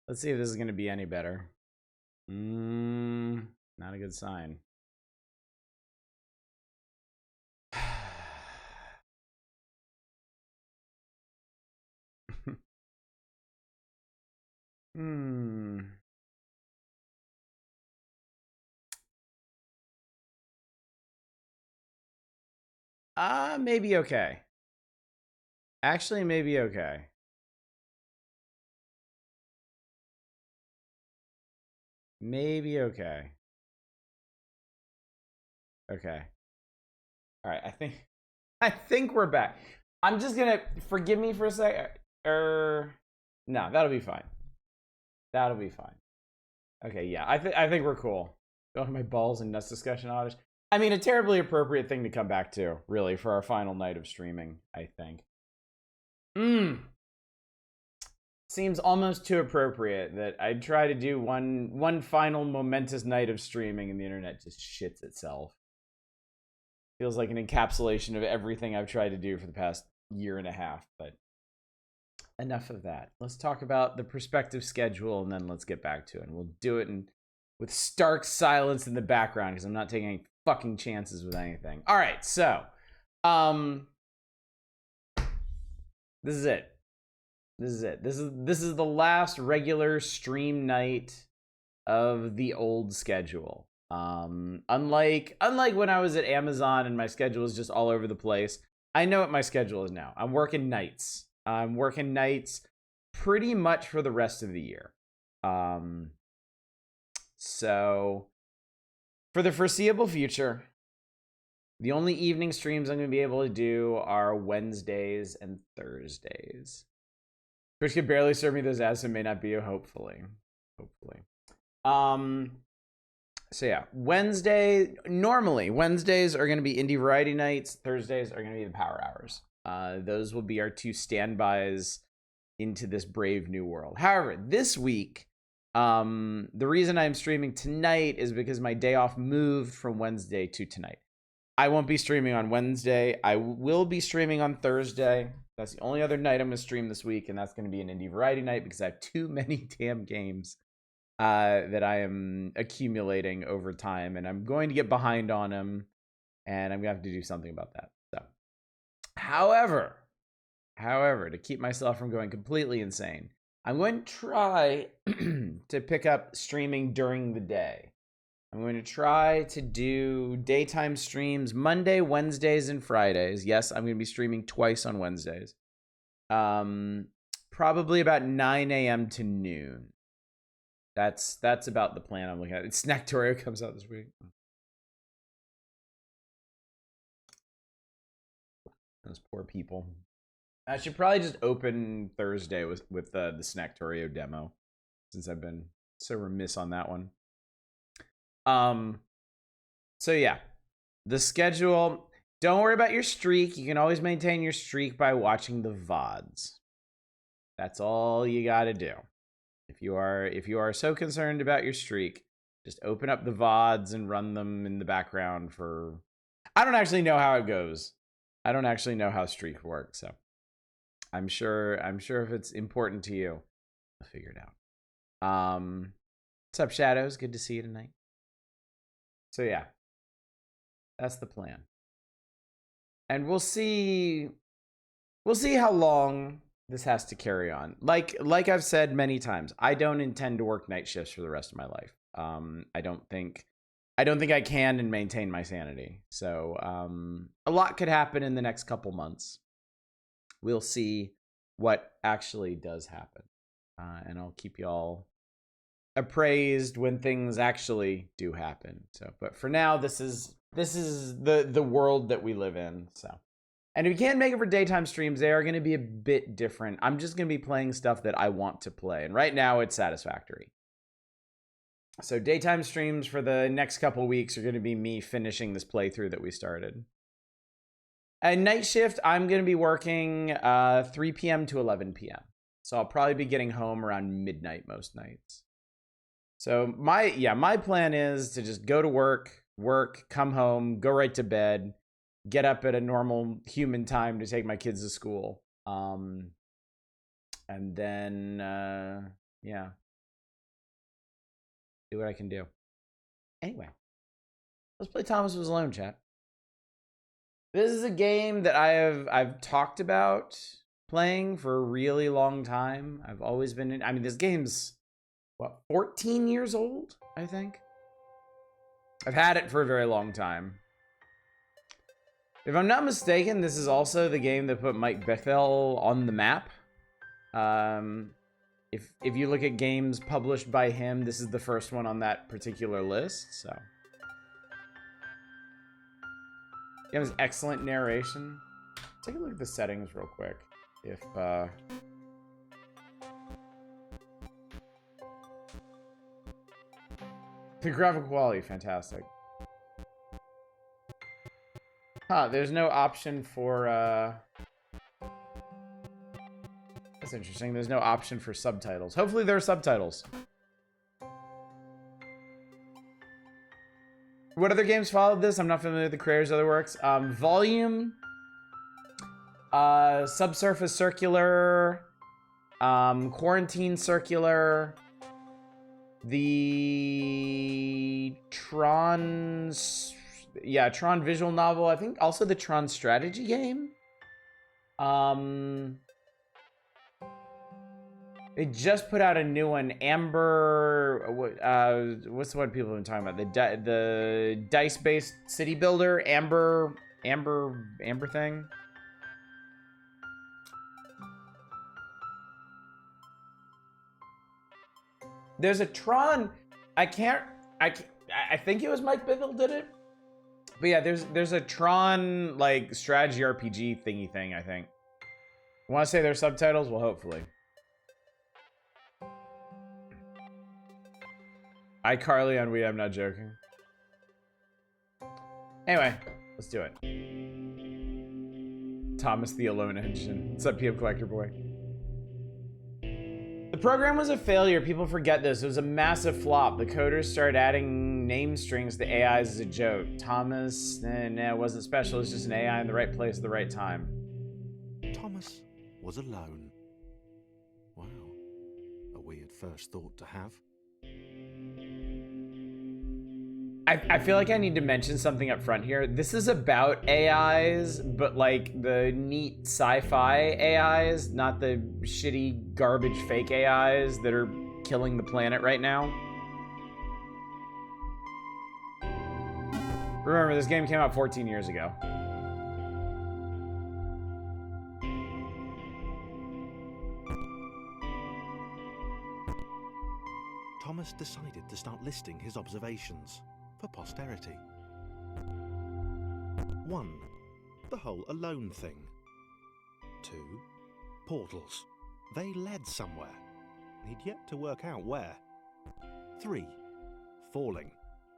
Let's see if this is going to be any better. Not a good sign. Hmm. Maybe okay. Actually, maybe okay. Maybe okay. Okay. All right. I think we're back. I'm just gonna forgive me for a second. No, that'll be fine. That'll be fine. Okay. Yeah. I think we're cool. Don't have my balls and nuts discussion on it. I mean, a terribly appropriate thing to come back to, really, for our final night of streaming. I think. Seems almost too appropriate that I'd try to do one final momentous night of streaming and the internet just shits itself. Feels like an encapsulation of everything I've tried to do for the past year and a half, but enough of that. Let's talk about the prospective schedule and then let's get back to it. And we'll do it with stark silence in the background because I'm not taking any fucking chances with anything. All right, so this is it. This is the last regular stream night of the old schedule. Unlike when I was at Amazon and my schedule was just all over the place, I know what my schedule is now. I'm working nights. I'm working nights pretty much for the rest of the year. So for the foreseeable future, the only evening streams I'm going to be able to do are Wednesdays and Thursdays. Twitch can barely serve me those ads, so it may not be a hopefully. So yeah, normally Wednesdays are going to be indie variety nights. Thursdays are going to be the power hours. Those will be our two standbys into this brave new world. However, this week, the reason I'm streaming tonight is because my day off moved from Wednesday to tonight. I won't be streaming on Wednesday. I will be streaming on Thursday. That's the only other night I'm going to stream this week, and that's going to be an indie variety night because I have too many damn games that I am accumulating over time, and I'm going to get behind on them, and I'm going to have to do something about that. So, however, to keep myself from going completely insane, I'm going to try to pick up streaming during the day. I'm going to try to do daytime streams Monday, Wednesdays, and Fridays. Yes, I'm going to be streaming twice on Wednesdays. Probably about 9 a.m. to noon. That's about the plan I'm looking at. Snacktorio comes out this week. Those poor people. I should probably just open Thursday with the Snacktorio demo, since I've been so remiss on that one. So yeah, the schedule. Don't worry about your streak. You can always maintain your streak by watching the VODs. That's all you gotta do. If you are so concerned about your streak, just open up the VODs and run them in the background for. I don't actually know how it goes. I don't actually know how streak works, so I'm sure if it's important to you, I'll figure it out. What's up, Shadows? Good to see you tonight. So yeah, that's the plan. And we'll see how long this has to carry on. Like I've said many times, I don't intend to work night shifts for the rest of my life. I don't think I can and maintain my sanity. So a lot could happen in the next couple months. We'll see what actually does happen, and I'll keep y'all appraised when things actually do happen. So, but for now, this is the world that we live in. So, and if you can't make it for daytime streams, they are going to be a bit different. I'm just going to be playing stuff that I want to play, and right now it's Satisfactory. So daytime streams for the next couple weeks are going to be me finishing this playthrough that we started. And night shift, I'm going to be working 3 p.m. to 11 p.m. So I'll probably be getting home around midnight most nights. So my plan is to just go to work, come home, go right to bed, get up at a normal human time to take my kids to school. And then See what I can do. Anyway, let's play Thomas Was Alone, chat. This is a game that I've talked about playing for a really long time. I've always been in. I mean, this game's what, 14 years old, I think. I've had it for a very long time. If I'm not mistaken, this is also the game that put Mike Bethel on the map. If you look at games published by him, this is the first one on that particular list, so. He has excellent narration. Take a look at the settings real quick. If, the graphic quality, fantastic. Huh, there's no option for, that's interesting. There's no option for subtitles. Hopefully there are subtitles. What other games followed this? I'm not familiar with the creators' other works. Volume, Subsurface Circular, Quarantine Circular, the Tron visual novel. I think also the Tron strategy game. They just put out a new one, Amber. What's the one people have been talking about? The dice-based city builder, Amber thing. There's a Tron. I think it was Mike Bithell did it. But yeah, there's a Tron like strategy RPG thingy thing. I think. Want to say there's subtitles? Well, hopefully. iCarly on Wii, I'm not joking. Anyway, let's do it. Thomas the Alone Engine. What's up, PM Collector Boy? The program was a failure. People forget this. It was a massive flop. The coders started adding name strings to AIs as a joke. Thomas, nah, it wasn't special. It was just an AI in the right place at the right time. Thomas was alone. Wow. A weird first thought to have. I feel like I need to mention something up front here. This is about AIs, but like the neat sci-fi AIs, not the shitty garbage fake AIs that are killing the planet right now. Remember, this game came out 14 years ago. Thomas decided to start listing his observations for posterity. 1. The whole alone thing. 2. Portals. They led somewhere. He'd yet to work out where. 3. Falling.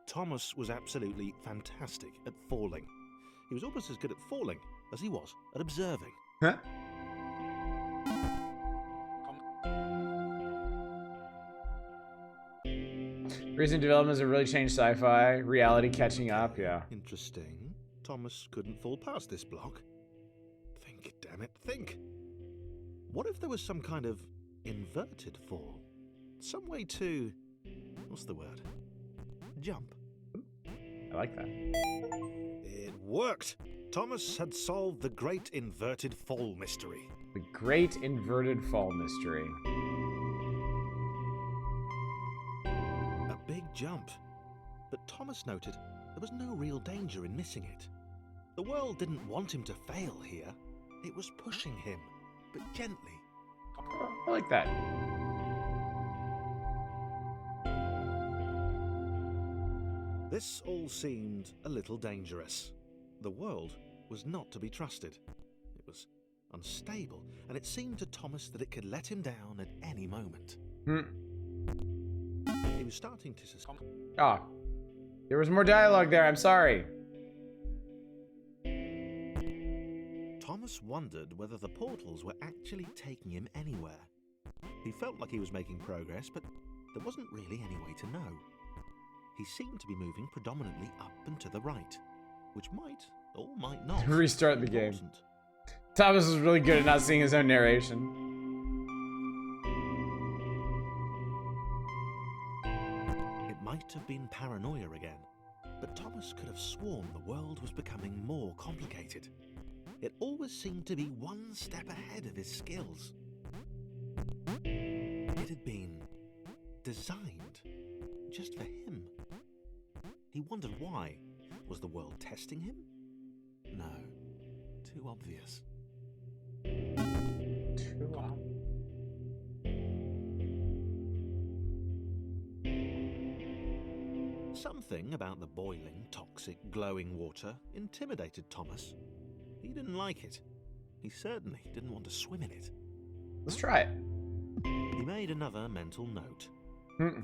Thomas was absolutely fantastic at falling. He was almost as good at falling as he was at observing. Huh? Recent developments have really changed sci-fi, reality catching up, yeah. Interesting. Thomas couldn't fall past this block. Think, damn it, think. What if there was some kind of inverted fall? Some way to... what's the word? Jump. I like that. It worked! Thomas had solved the great inverted fall mystery. The great inverted fall mystery. Big jump. But Thomas noted there was no real danger in missing it. The world didn't want him to fail here. It was pushing him, but gently. I like that. This all seemed a little dangerous. The world was not to be trusted. It was unstable, and it seemed to Thomas that it could let him down at any moment. He was starting to suspect. Ah, there was more dialogue there. I'm sorry. Thomas wondered whether the portals were actually taking him anywhere. He felt like he was making progress, but there wasn't really any way to know. He seemed to be moving predominantly up and to the right, which might or might not restart the game. Thomas was really good at not seeing his own narration. might have been paranoia again, but Thomas could have sworn the world was becoming more complicated. It always seemed to be one step ahead of his skills. It had been designed just for him. He wondered why. Was the world testing him? No, too obvious. Too long. Something about the boiling, toxic, glowing water intimidated Thomas. He didn't like it. He certainly didn't want to swim in it. Let's try it. He made another mental note.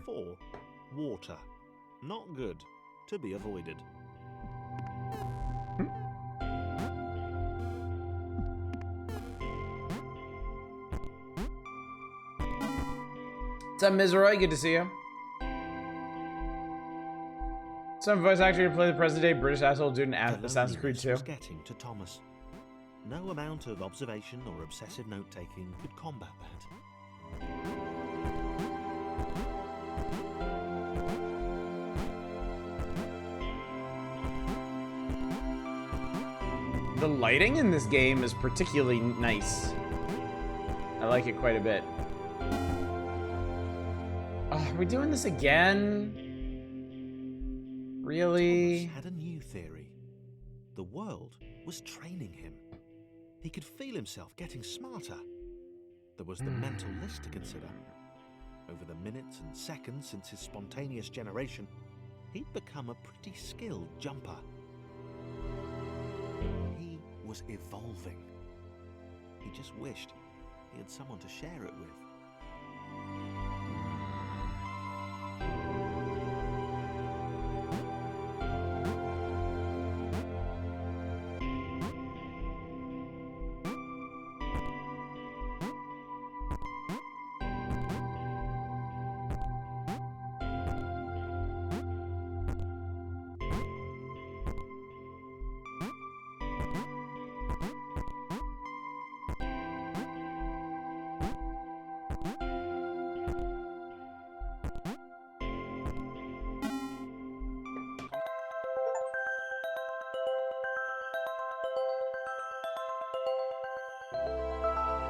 4. Water. Not good. To be avoided. What's up, Ms. Roy? Good to see you. Some voice actor to play the present-day British asshole dude in The Assassin's Creed loneliness 2. was getting to Thomas. No amount of observation or obsessive note-taking could combat that. The lighting in this game is particularly nice. I like it quite a bit. Oh, are we doing this again? Really? Thomas had a new theory. The world was training him. He could feel himself getting smarter. There was the mental list to consider. Over the minutes and seconds since his spontaneous generation, he'd become a pretty skilled jumper. He was evolving. He just wished he had someone to share it with.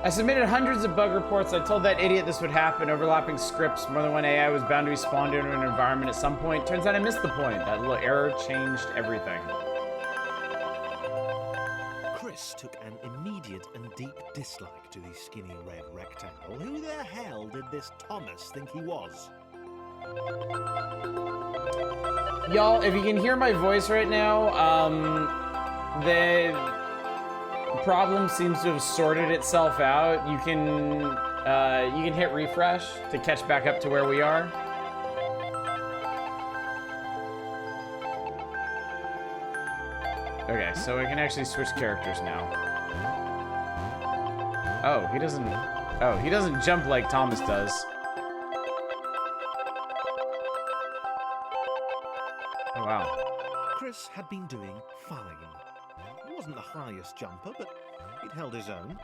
I submitted hundreds of bug reports. I told that idiot this would happen. Overlapping scripts. More than one AI was bound to be spawned into an environment at some point. Turns out I missed the point. That little error changed everything. Chris took an immediate and deep dislike to the skinny red rectangle. Who the hell did this Thomas think he was? Y'all, if you can hear my voice right now, the problem seems to have sorted itself out. You can hit refresh to catch back up to where we are. Okay, so we can actually switch characters now. Oh, he doesn't jump like Thomas does. Oh, wow. Chris had been doing fine. He wasn't the highest jumper, but he'd held his own.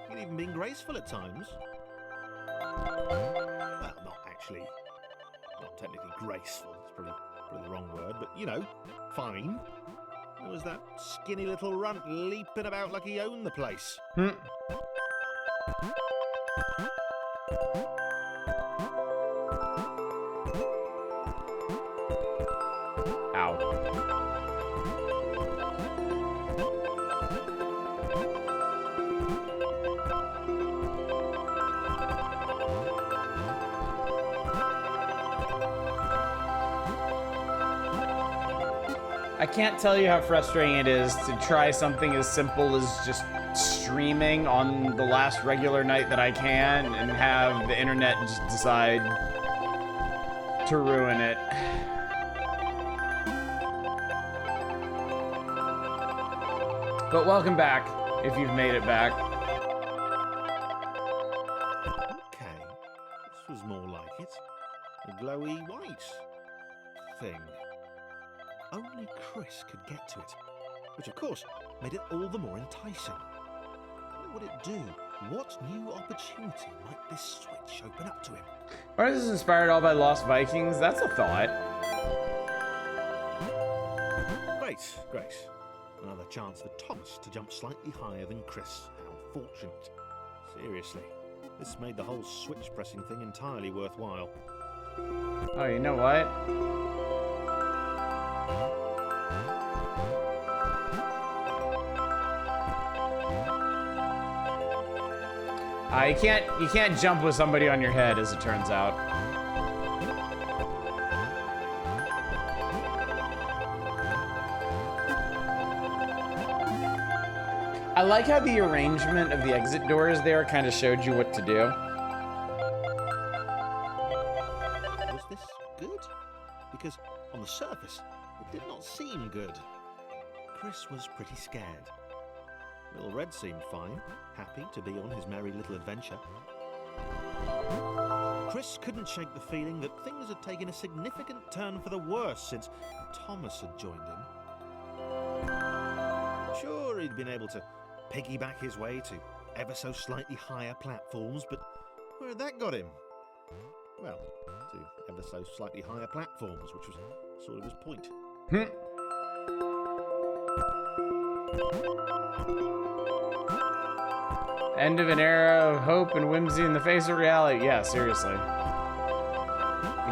He'd even been graceful at times. Well, not technically graceful. It's probably the wrong word, but you know, fine. There was that skinny little runt leaping about like he owned the place. I can't tell you how frustrating it is to try something as simple as just streaming on the last regular night that I can and have the internet just decide to ruin it. But welcome back, if you've made it back. Okay, this was more like it. A glowy white thing. Only Chris could get to it, which of course made it all the more enticing. What would it do? What new opportunity might this switch open up to him? Or is this inspired all by Lost Vikings? That's a thought. Great. Another chance for Thomas to jump slightly higher than Chris. How fortunate. Seriously, this made the whole switch pressing thing entirely worthwhile. Oh, you know what? You can't jump with somebody on your head, as it turns out. I like how the arrangement of the exit doors there kind of showed you what to do. Was this good? Because on the surface, it did not seem good. Chris was pretty scared. Little Red seemed fine, happy to be on his merry little adventure. Chris couldn't shake the feeling that things had taken a significant turn for the worse since Thomas had joined him. Sure, he'd been able to piggyback his way to ever so slightly higher platforms, but where had that got him? Well, to ever so slightly higher platforms, which was sort of his point. End of an era of hope and whimsy in the face of reality. Yeah, seriously.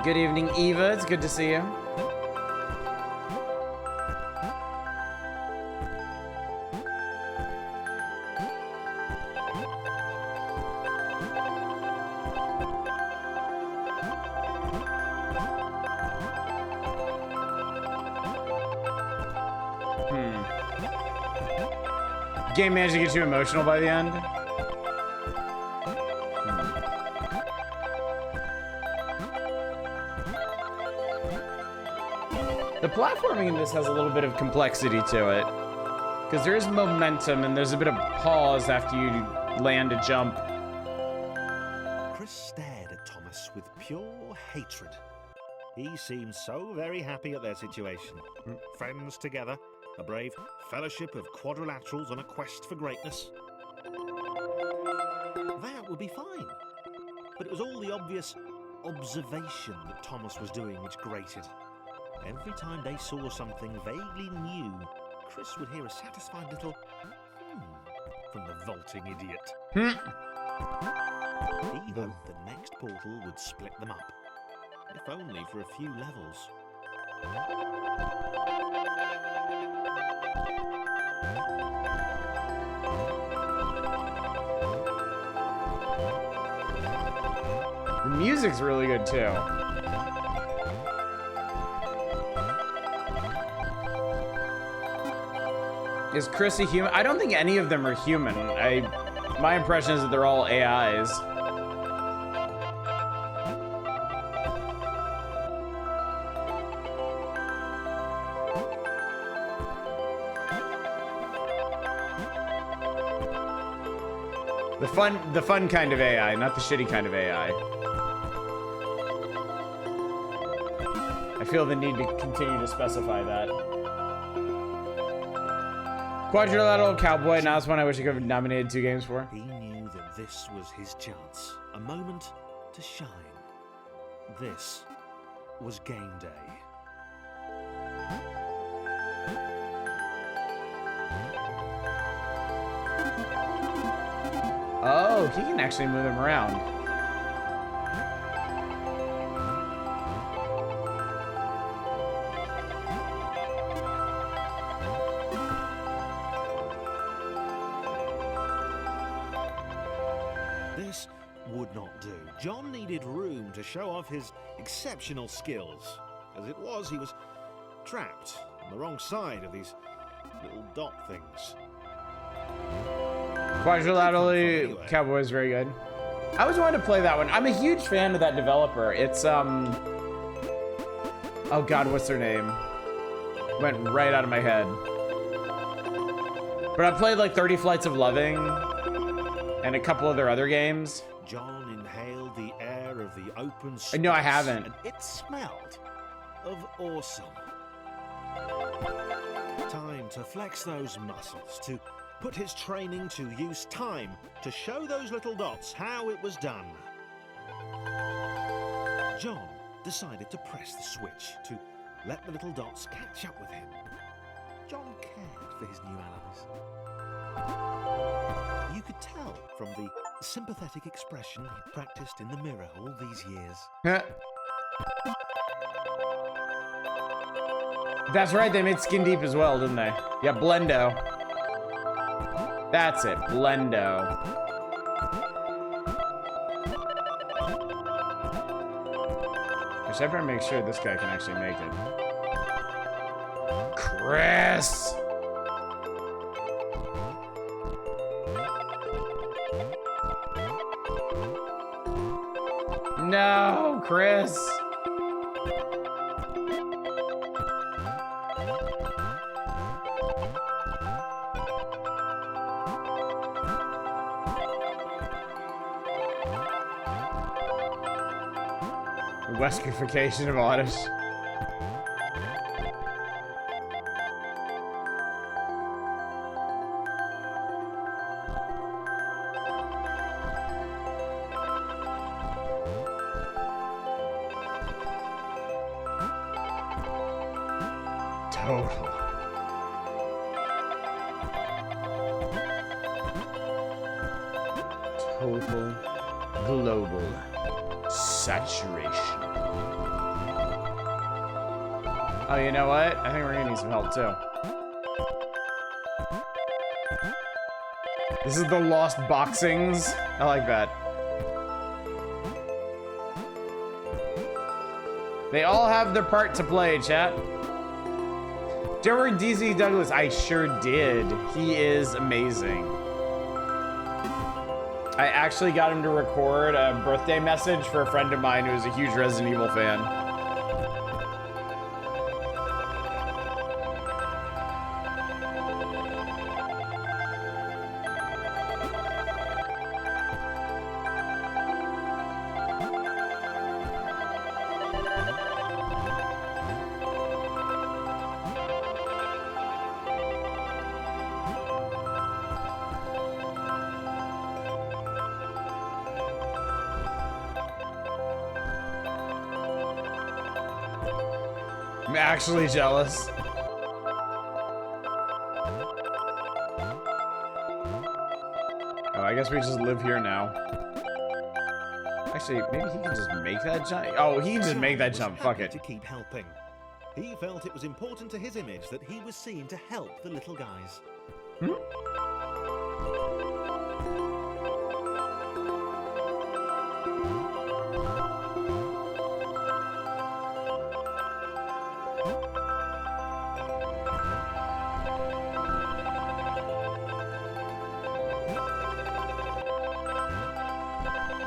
Good evening, Eva. It's good to see you. Game managed to get you emotional by the end? The platforming in this has a little bit of complexity to it. Because there is momentum and there's a bit of pause after you land a jump. Chris stared at Thomas with pure hatred. He seemed so very happy at their situation. Friends together, a brave fellowship of quadrilaterals on a quest for greatness. That would be fine. But it was all the obvious observation that Thomas was doing which grated. Every time they saw something vaguely new, Chris would hear a satisfied little from the vaulting idiot. He hoped the next portal would split them up, if only for a few levels. The music's really good too. Is Chris a human? I don't think any of them are human. My impression is that they're all AIs. The fun kind of AI, not the shitty kind of AI. I feel the need to continue to specify that. Quadrilateral Cowboy, now that's one I wish I could have nominated 2 games for. He knew that this was his chance, a moment to shine. This was game day. Oh, he can actually move him around. This would not do. John needed room to show off his exceptional skills. As it was, he was trapped on the wrong side of these little dot things. Quadrilaterally Cowboy is very good. I always wanted to play that one. I'm a huge fan of that developer. It's oh god, what's their name? Went right out of my head. But I played like 30 Flights of Loving and a couple of their other games. John inhaled the air of the open space. No, I haven't. And it smelled of awesome. Time to flex those muscles, to put his training to use, time to show those little dots how it was done. John decided to press the switch to let the little dots catch up with him. John cared for his new allies. You could tell from the sympathetic expression he'd practiced in the mirror all these years. That's right, they made Skin Deep as well, didn't they? Yeah, Blendo. That's it, Blendo. I should better make sure this guy can actually make it. Chris! No, Chris! Weskification of Oddish. Total. Total global saturation. Oh, you know what? I think we're gonna need some help too. This is the Lost Boxings. I like that. They all have their part to play, chat. Did you ever read DZ Douglas? I sure did. He is amazing. I actually got him to record a birthday message for a friend of mine who's a huge Resident Evil fan. I'm actually jealous. Oh, I guess we just live here now. Actually, maybe he can just make that jump. Oh, he can just make that jump. Fuck it. To keep helping. He felt it was important to his image that he was seen to help the little guys. Hmm?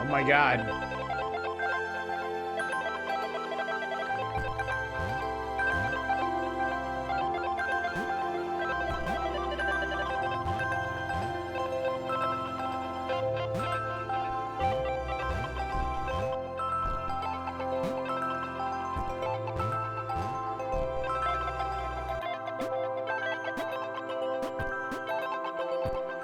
Oh my god.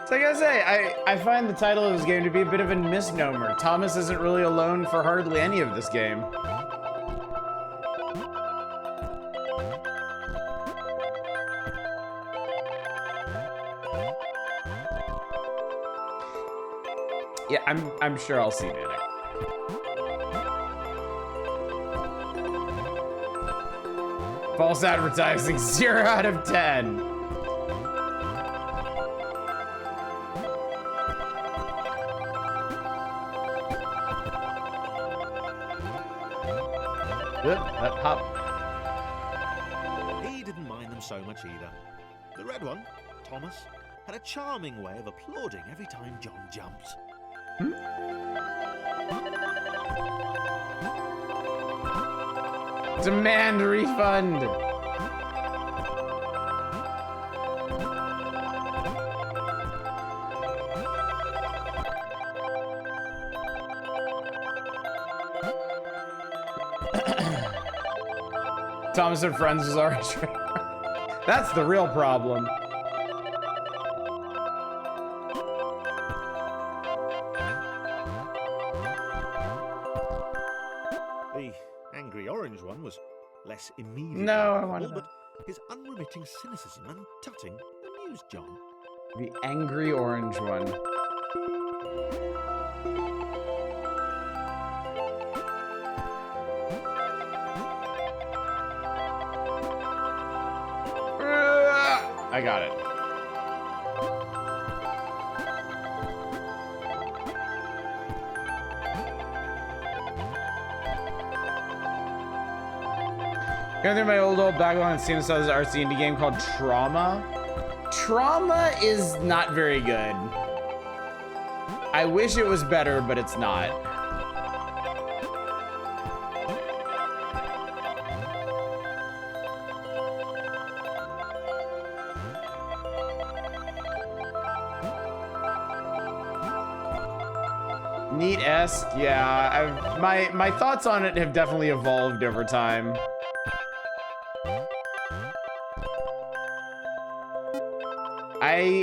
So like I say, I find the title of this game to be a bit of a misnomer. Thomas isn't really alone for hardly any of this game. Yeah, I'm sure I'll see Manic. False advertising, 0 out of 10. Hop. He didn't mind them so much either. The red one, Thomas, had a charming way of applauding every time John jumped. Demand refund. Thomas and Friends was already That's the real problem. The angry orange one was less immediately No, I likable, wanted that. but his unremitting cynicism and tutting amused John. The angry orange one. I got it. Going through my old backlog and seeing this artsy indie game called Trauma. Trauma is not very good. I wish it was better, but it's not. Neat-esque, yeah. My thoughts on it have definitely evolved over time.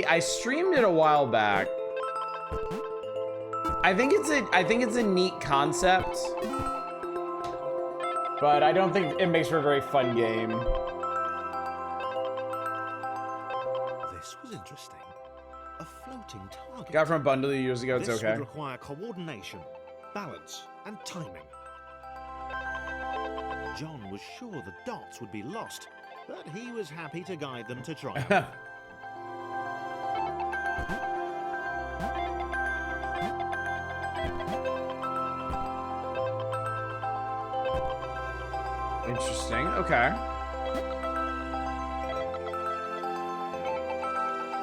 I streamed it a while back. I think it's a neat concept, but I don't think it makes for a very fun game. This was interesting. A floating target. Got it from a bundle years ago. It's This okay. would require coordination, balance, and timing. John was sure the dots would be lost, but he was happy to guide them to triumph. Interesting. Okay.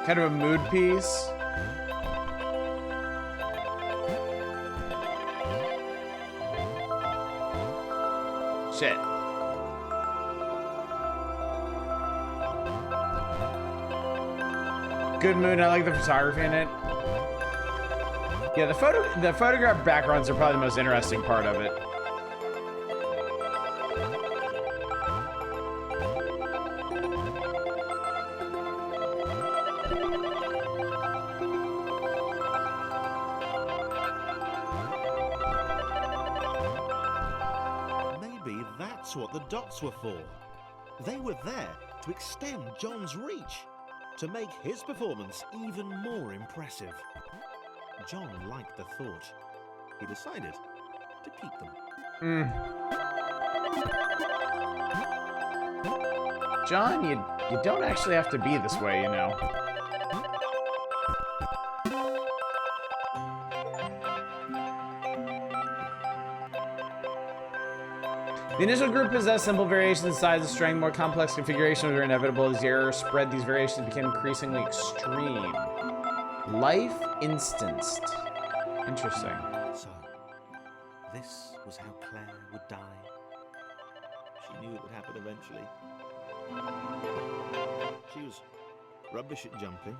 Kind of a mood piece. Shit. Good mood. I like the photography in it. Yeah, the photograph backgrounds are probably the most interesting part of it. Maybe that's what the dots were for. They were there to extend John's reach, to make his performance even more impressive. John liked the thought. He decided to keep them. John, you don't actually have to be this way, you know. The initial group possessed simple variations in size and strength. More complex configurations were inevitable as the error spread. These variations became increasingly extreme. Life instanced. Interesting. So, this was how Claire would die. She knew it would happen eventually. She was rubbish at jumping,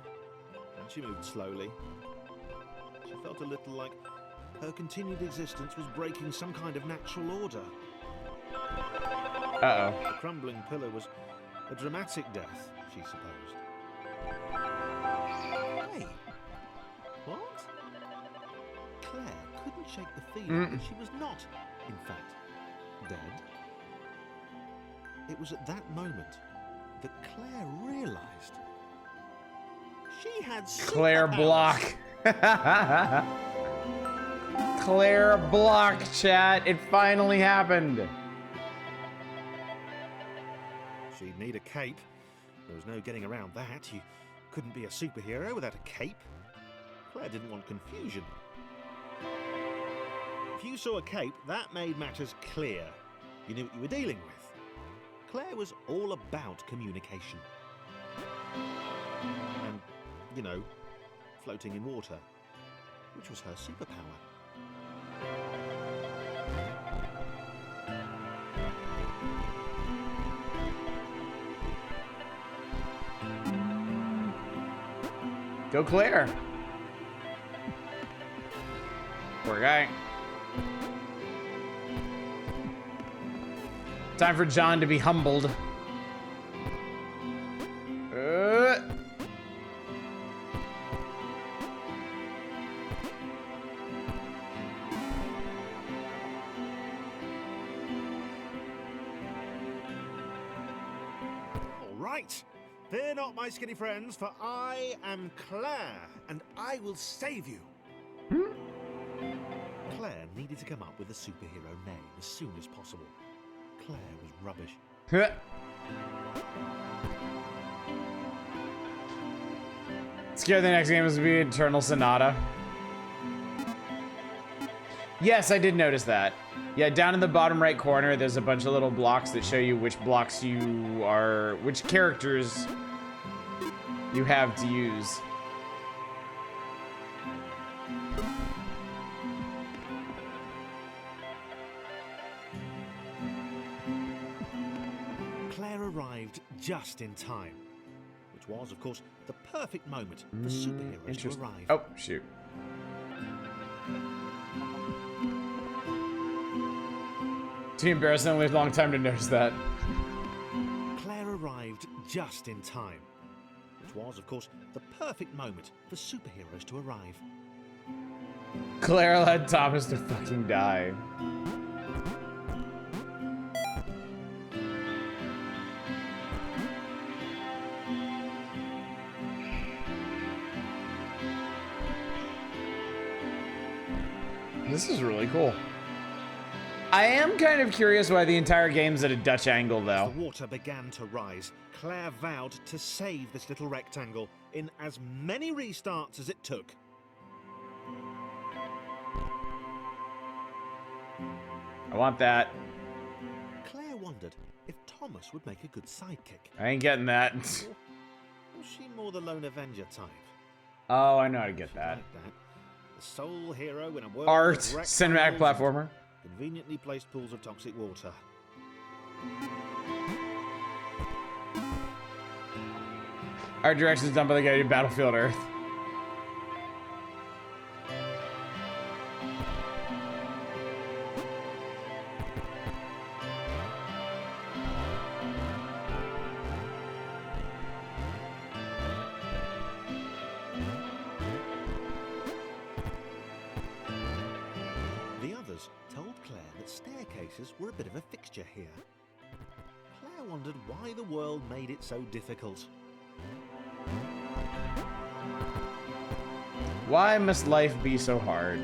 and she moved slowly. She felt a little like her continued existence was breaking some kind of natural order. Uh-oh. The crumbling pillar was a dramatic death, she supposed. Hey, what? Claire couldn't shake the feeling that she was not, in fact, dead. It was at that moment that Claire realized she had Claire superpowers. Block. Claire Block, chat. It finally happened. She'd need a cape. There was no getting around that. You couldn't be a superhero without a cape. Claire didn't want confusion. If you saw a cape, that made matters clear. You knew what you were dealing with. Claire was all about communication. And, you know, floating in water, which was her superpower. Go Claire. Poor guy. Time for John to be humbled. Wait! Fear not, my skinny friends, for I am Claire, and I will save you. Claire needed to come up with a superhero name as soon as possible. Claire was rubbish. Scared the next game was to be Eternal Sonata. Yes, I did notice that. Yeah, down in the bottom right corner, there's a bunch of little blocks that show you which blocks you are, which characters you have to use. Claire arrived just in time, which was, of course, the perfect moment for superheroes to arrive. Oh, shoot. Too embarrassing, only a long time to notice that. Claire arrived just in time, which was, of course, the perfect moment for superheroes to arrive. Claire allowed Thomas to fucking die. This is really cool. I am kind of curious why the entire game's at a Dutch angle, though. As the water began to rise, Claire vowed to save this little rectangle in as many restarts as it took. I want that. Claire wondered if Thomas would make a good sidekick. I ain't getting that. Or was she more the lone Avenger type? Oh, I know how to get that. Like that. The sole hero in a world Art, of cinematic rectangles platformer. and conveniently placed pools of toxic water. Art direction is done by the guy who did Battlefield Earth. The others told Claire that staircases were a bit of a fixture here. Claire wondered why the world made it so difficult. Why must life be so hard?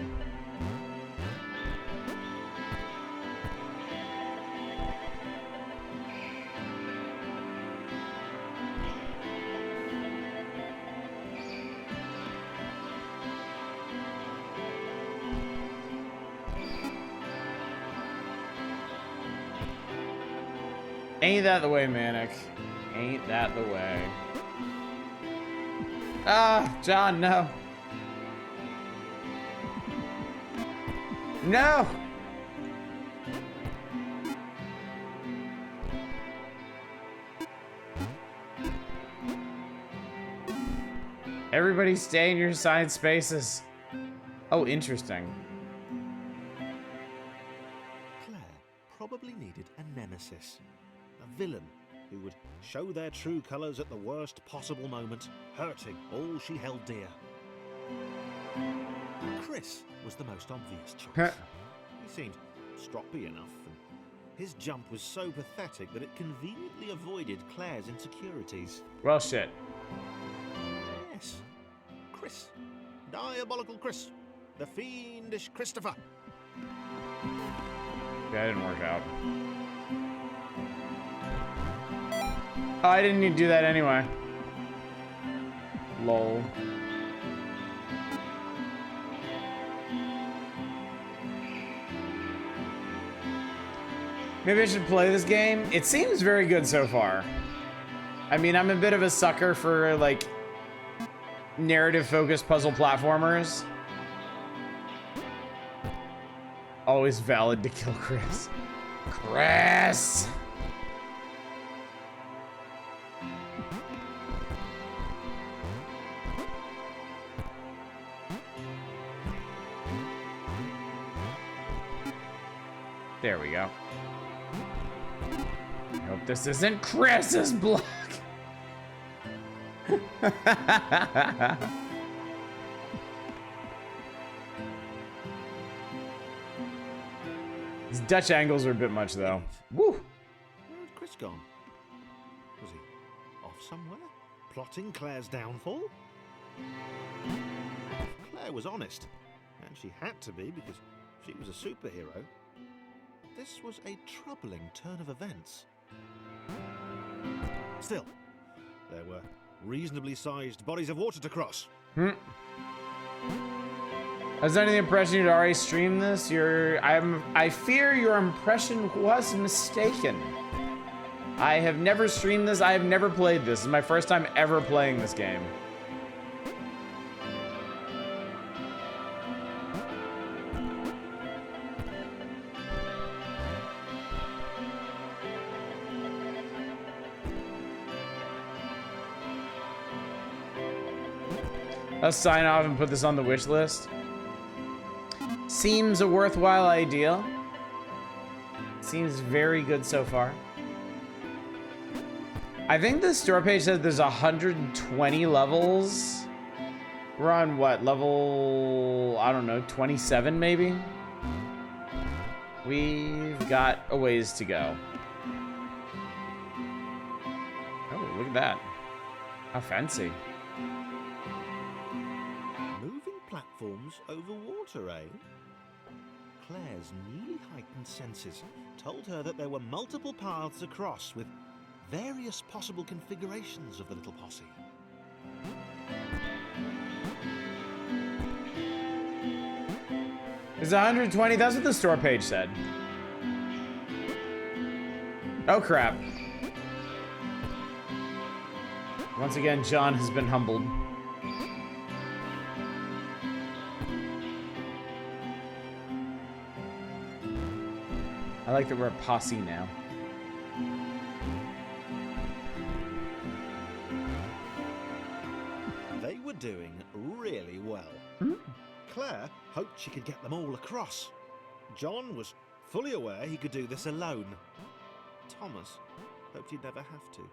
Ain't that the way, Manic? Ain't that the way? Ah, John, no. No! Everybody stay in your assigned spaces. Oh, interesting. Claire probably needed a nemesis, a villain who would show their true colours at the worst possible moment, hurting all she held dear. Chris was the most obvious choice. He seemed stroppy enough, and his jump was so pathetic that it conveniently avoided Claire's insecurities. Well, shit. Yes, Chris. Diabolical Chris. The fiendish Christopher. That didn't work out. Oh, I didn't need to do that anyway. Lol. Maybe I should play this game. It seems very good so far. I mean, I'm a bit of a sucker for, like, narrative-focused puzzle platformers. Always valid to kill Chris. Chris! There we go. I hope this isn't Chris's block. These Dutch angles are a bit much, though. Woo! Where had Chris gone? Was he off off somewhere, plotting Claire's downfall? Claire was honest, and she had to be because she was a superhero. This was a troubling turn of events. Still, there were reasonably sized bodies of water to cross. I was under the impression you'd already streamed this. I fear your impression was mistaken. I have never streamed this. I have never played this. This is my first time ever playing this game. Let's sign off and put this on the wish list. Seems a worthwhile idea. Seems very good so far. I think the store page says there's 120 levels. We're on what, level, I don't know, 27 maybe? We've got a ways to go. Oh, look at that. How fancy. Moving platforms over water, eh? Claire's newly heightened senses told her that there were multiple paths across with various possible configurations of the little posse. It's 120. That's what the store page said. Oh, crap. Once again, John has been humbled. I like that we're a posse now. They were doing really well. Claire hoped she could get them all across. John was fully aware he could do this alone. Thomas hoped he'd never have to.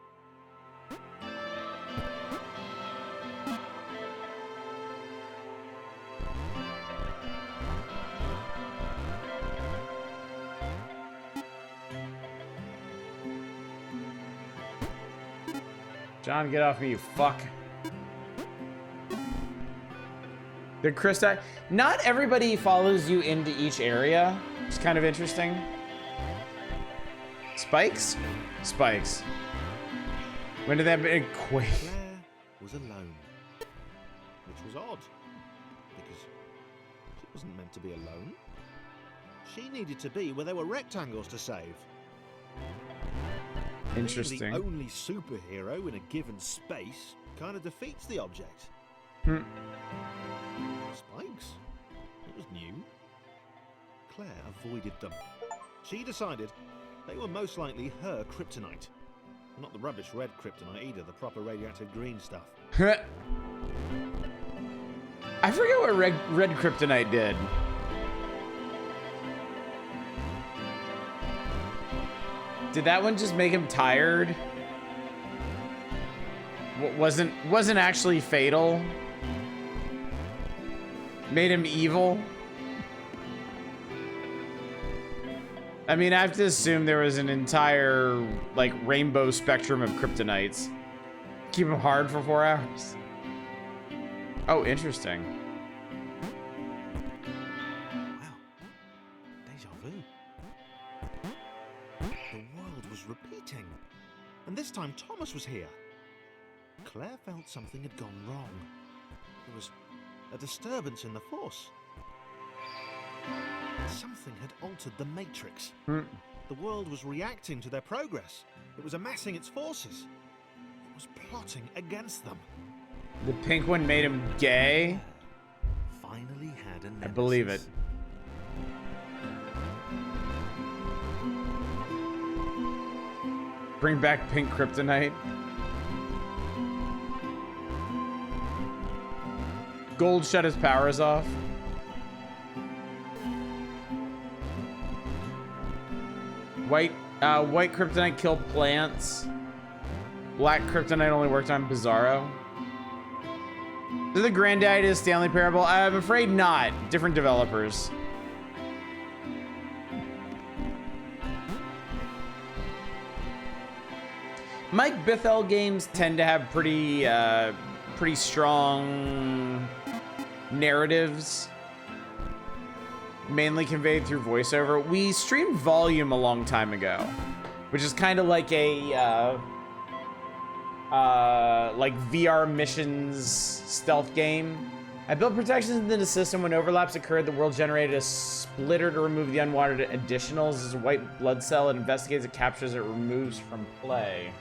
John, get off me, you fuck. The Krista, not everybody follows you into each area. It's kind of interesting. Spikes? Spikes. When did that big quake? Claire was alone, which was odd, because she wasn't meant to be alone. She needed to be where there were rectangles to save. Interesting. Being the only superhero in a given space kind of defeats the object. Spikes? It was new. Claire avoided them. She decided they were most likely her kryptonite. Not the rubbish red kryptonite either, the proper radioactive green stuff. I forget what red kryptonite did. Did that one just make him tired? Wasn't actually fatal? Made him evil? I mean, I have to assume there was an entire, like, rainbow spectrum of kryptonites. Keep him hard for 4 hours. Oh, interesting. Wow. Deja vu. The world was repeating. And this time Thomas was here. Claire felt something had gone wrong. There was a disturbance in the force. Something had altered the matrix. The world was reacting to their progress. It was amassing its forces. It was plotting against them. The pink one made him gay? Finally had a nemesis. I believe it. Bring back pink kryptonite. Gold shut his powers off. White kryptonite killed plants. Black kryptonite only worked on Bizarro. Is it the granddaddy of the Stanley Parable? I'm afraid not. Different developers. Mike Bithell games tend to have pretty strong narratives, mainly conveyed through voiceover. We streamed Volume a long time ago, which is kind of like a like VR missions stealth game. I built protections into the system. When overlaps occurred, the world generated a splitter to remove the unwanted additionals. As a white blood cell, it investigates, it captures, it removes from play.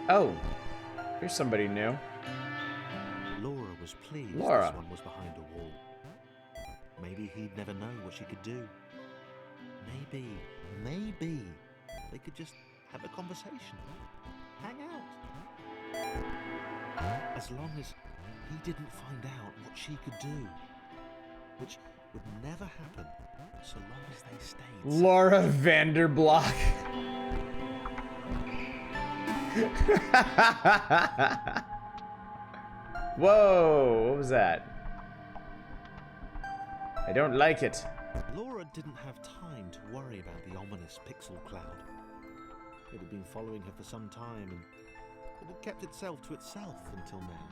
Oh, here's somebody new. Laura was pleased Laura. this one was behind a wall. Maybe he'd never know what she could do. Maybe they could just have a conversation, hang out. As long as he didn't find out what she could do, which would never happen so long as they stayed. Laura Vanderblock. Whoa, what was that? I don't like it. Laura didn't have time to worry about the ominous pixel cloud. It had been following her for some time, and it had kept itself to itself until now.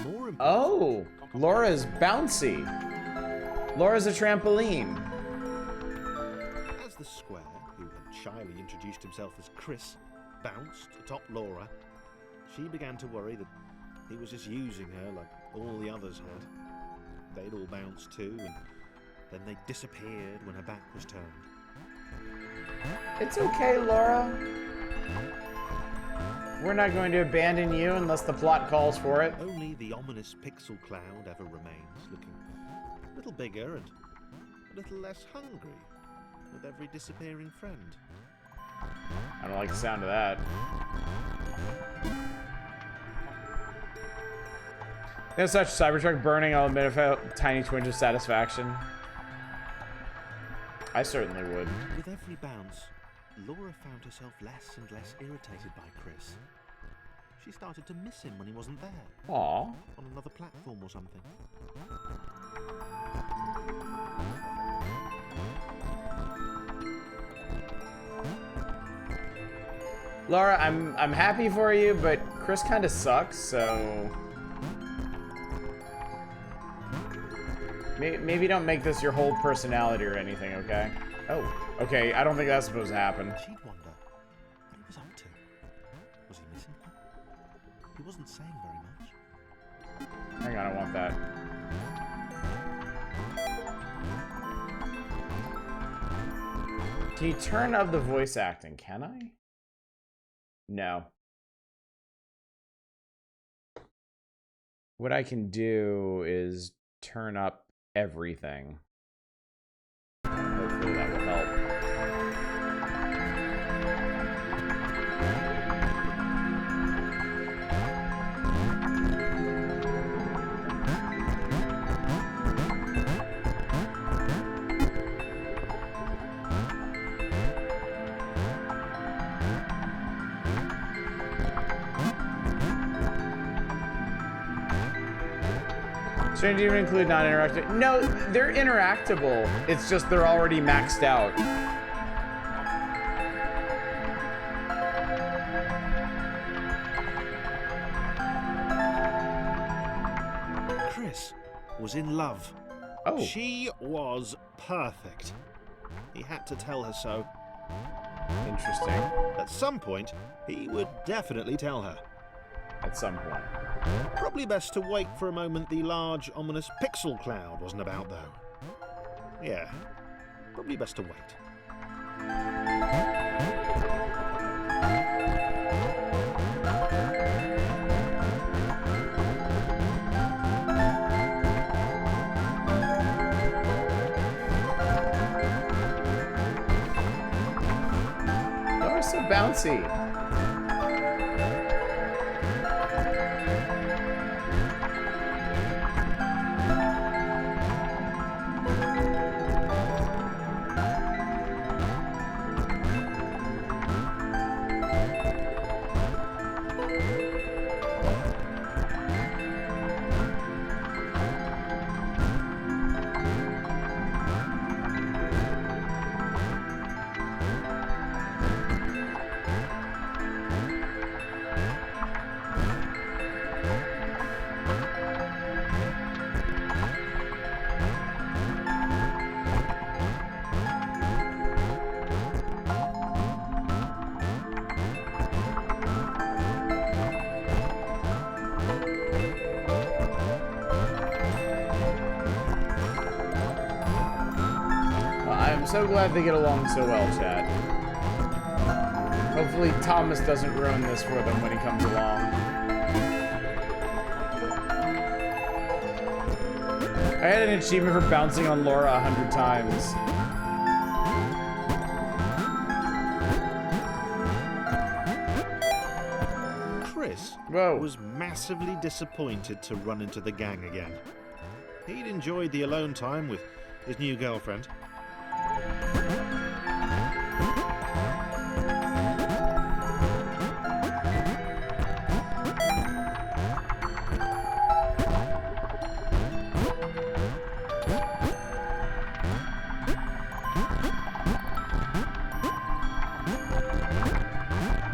More important, Oh, Laura's bouncy. Laura's a trampoline. as the square, who had shyly introduced himself as Chris, bounced atop Laura, she began to worry that he was just using her like all the others had. They'd all bounced too, and then they disappeared when her back was turned. It's okay, Laura. We're not going to abandon you unless the plot calls for it. Only the ominous pixel cloud ever remains, looking a little bigger and a little less hungry with every disappearing friend. I don't like the sound of that. There's such Cybertruck burning, I'll admit, if I felt a tiny twinge of satisfaction. I certainly would. With every bounce, Laura found herself less and less irritated by Chris. She started to miss him when he wasn't there, Aw. on another platform or something. Laura, I'm happy for you, but Chris kind of sucks, so maybe don't make this your whole personality or anything, okay? Oh, okay. I don't think that's supposed to happen. She'd wonder what he was up to. Was he missing her? He wasn't saying very much. Hang on, I want that. Can you turn up the voice acting? Can I? No. What I can do is turn up everything. Hopefully that will help. Shouldn't even include non-interactive. No, they're interactable. It's just they're already maxed out. Chris was in love. Oh. She was perfect. He had to tell her so. Interesting. At some point, he would definitely tell her. At some point. Probably best to wait for a moment the large, ominous pixel cloud wasn't about, though. Yeah, probably best to wait. They're so bouncy. so glad they get along so well, chat. Hopefully Thomas doesn't ruin this for them when he comes along. I had an achievement for bouncing on Laura 100 times. Chris Whoa. was massively disappointed to run into the gang again. He'd enjoyed the alone time with his new girlfriend.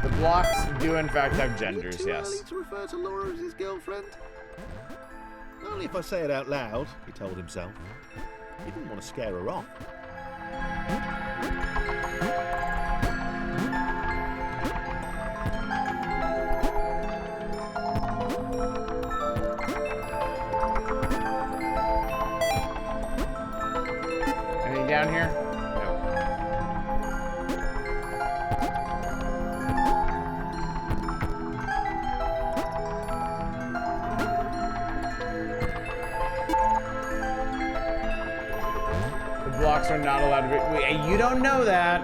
The blocks do in fact have genders, Too yes. early to refer to Laura as his girlfriend? Only if I say it out loud, he told himself. He didn't want to scare her off. Anything down here? No. The blocks are not allowed to be. Wait, you don't know that.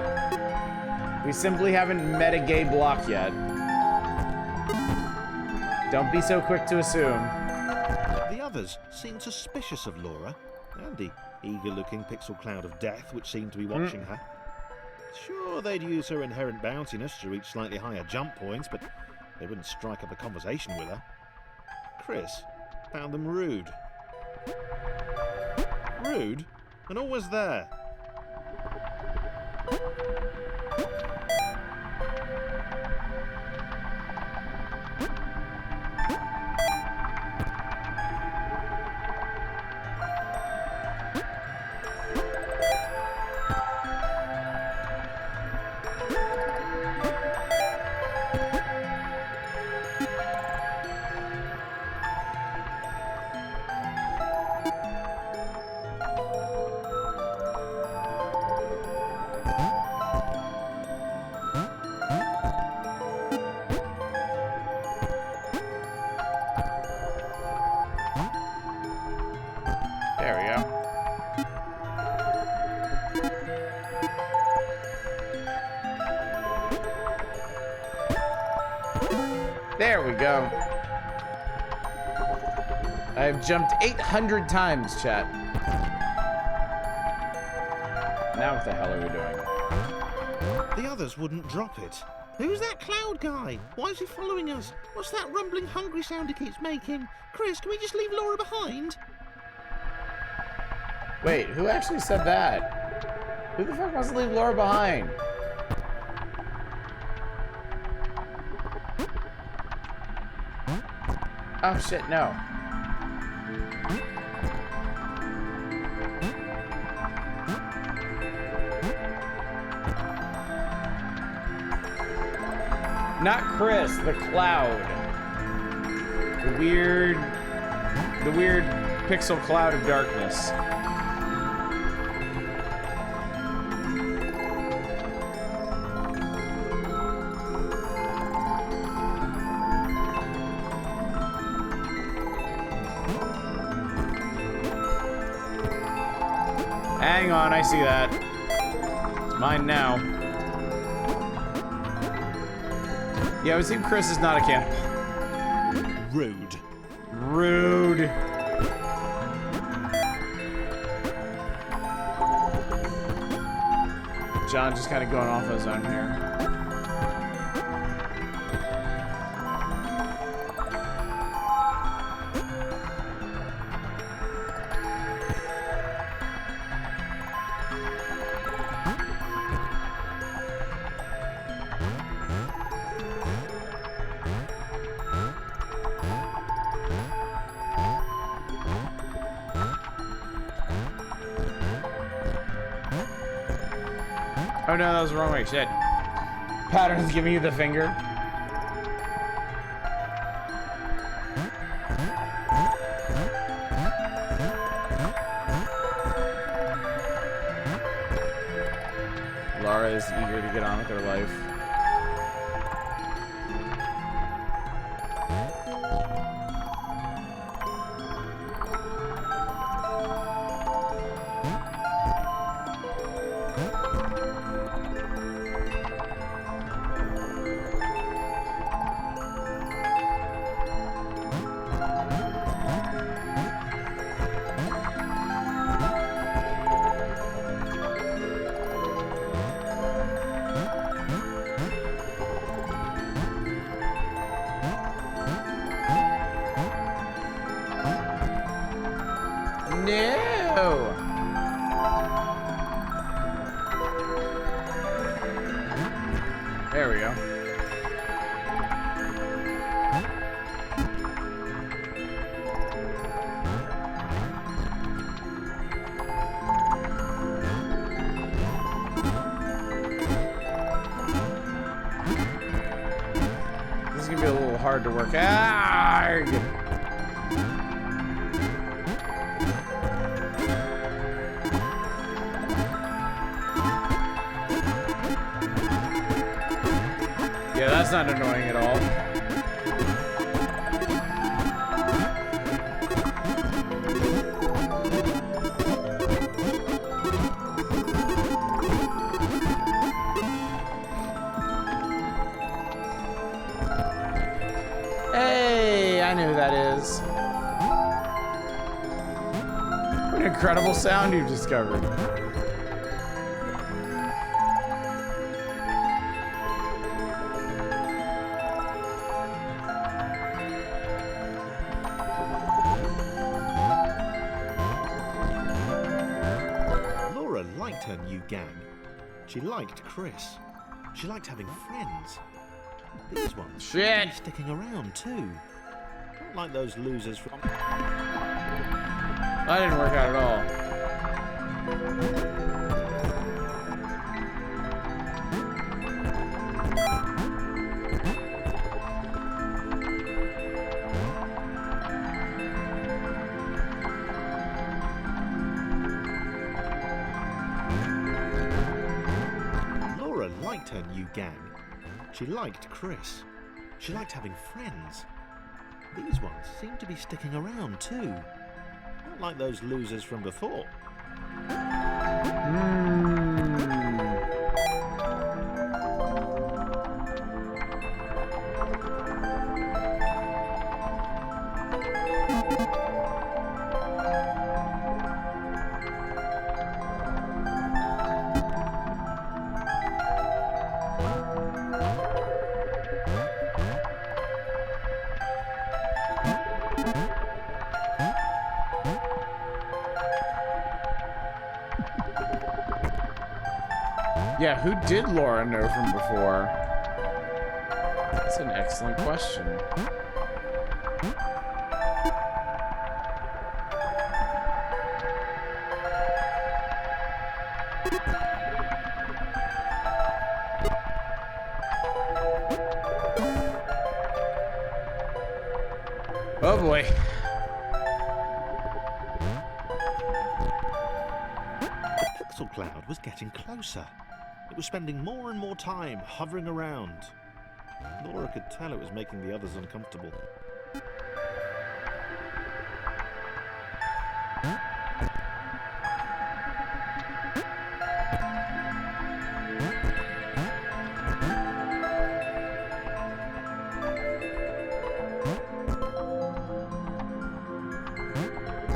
We simply haven't met a gay block yet. Don't be so quick to assume. The others seemed suspicious of Laura, and the eager-looking pixel cloud of death which seemed to be watching her. Sure, they'd use her inherent bounciness to reach slightly higher jump points, but they wouldn't strike up a conversation with her. Chris found them rude. Rude? And always there. There we go. There we go. I've jumped 800 times, chat. Now what the hell are we doing? The others wouldn't drop it. Who's that cloud guy? Why is he following us? What's that rumbling hungry sound he keeps making? Chris, can we just leave Laura behind? Wait, who actually said that? Who the fuck wants to leave Laura behind? Oh shit, no. Not Chris, the cloud. The weird pixel cloud of darkness. Hang on, I see that. It's mine now. Yeah, I would assume Chris is not a cannibal. Rude. Rude. John just kind of going off his own here. Oh no, that was the wrong way. Shit. Pattern's giving you the finger. is eager to get on with their life. No! There we go. This is gonna be a little hard to work. Arg! Yeah, that's not annoying at all. Hey, I know who that is. What an incredible sound you've discovered. Laura liked her new gang. She liked Chris. She liked having friends. These ones seem to Shit. be sticking around too. Not like those losers from... That didn't work out at all. Laura liked her new gang. She liked Chris. She liked having friends. These ones seem to be sticking around too. Not like those losers from before. Yeah, who did Laura know from before? That's an excellent question. Oh boy. The pixel cloud was getting closer. It was spending more and more time hovering around. Laura could tell it was making the others uncomfortable.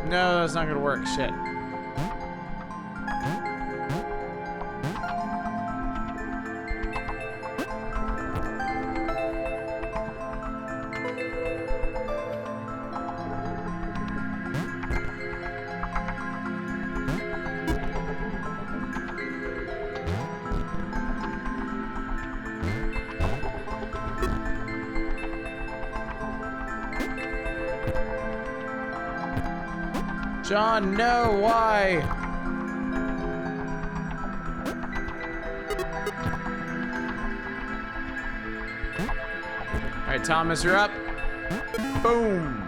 No, that's not gonna work. Shit. John, no, why? All right, Thomas, you're up. Boom.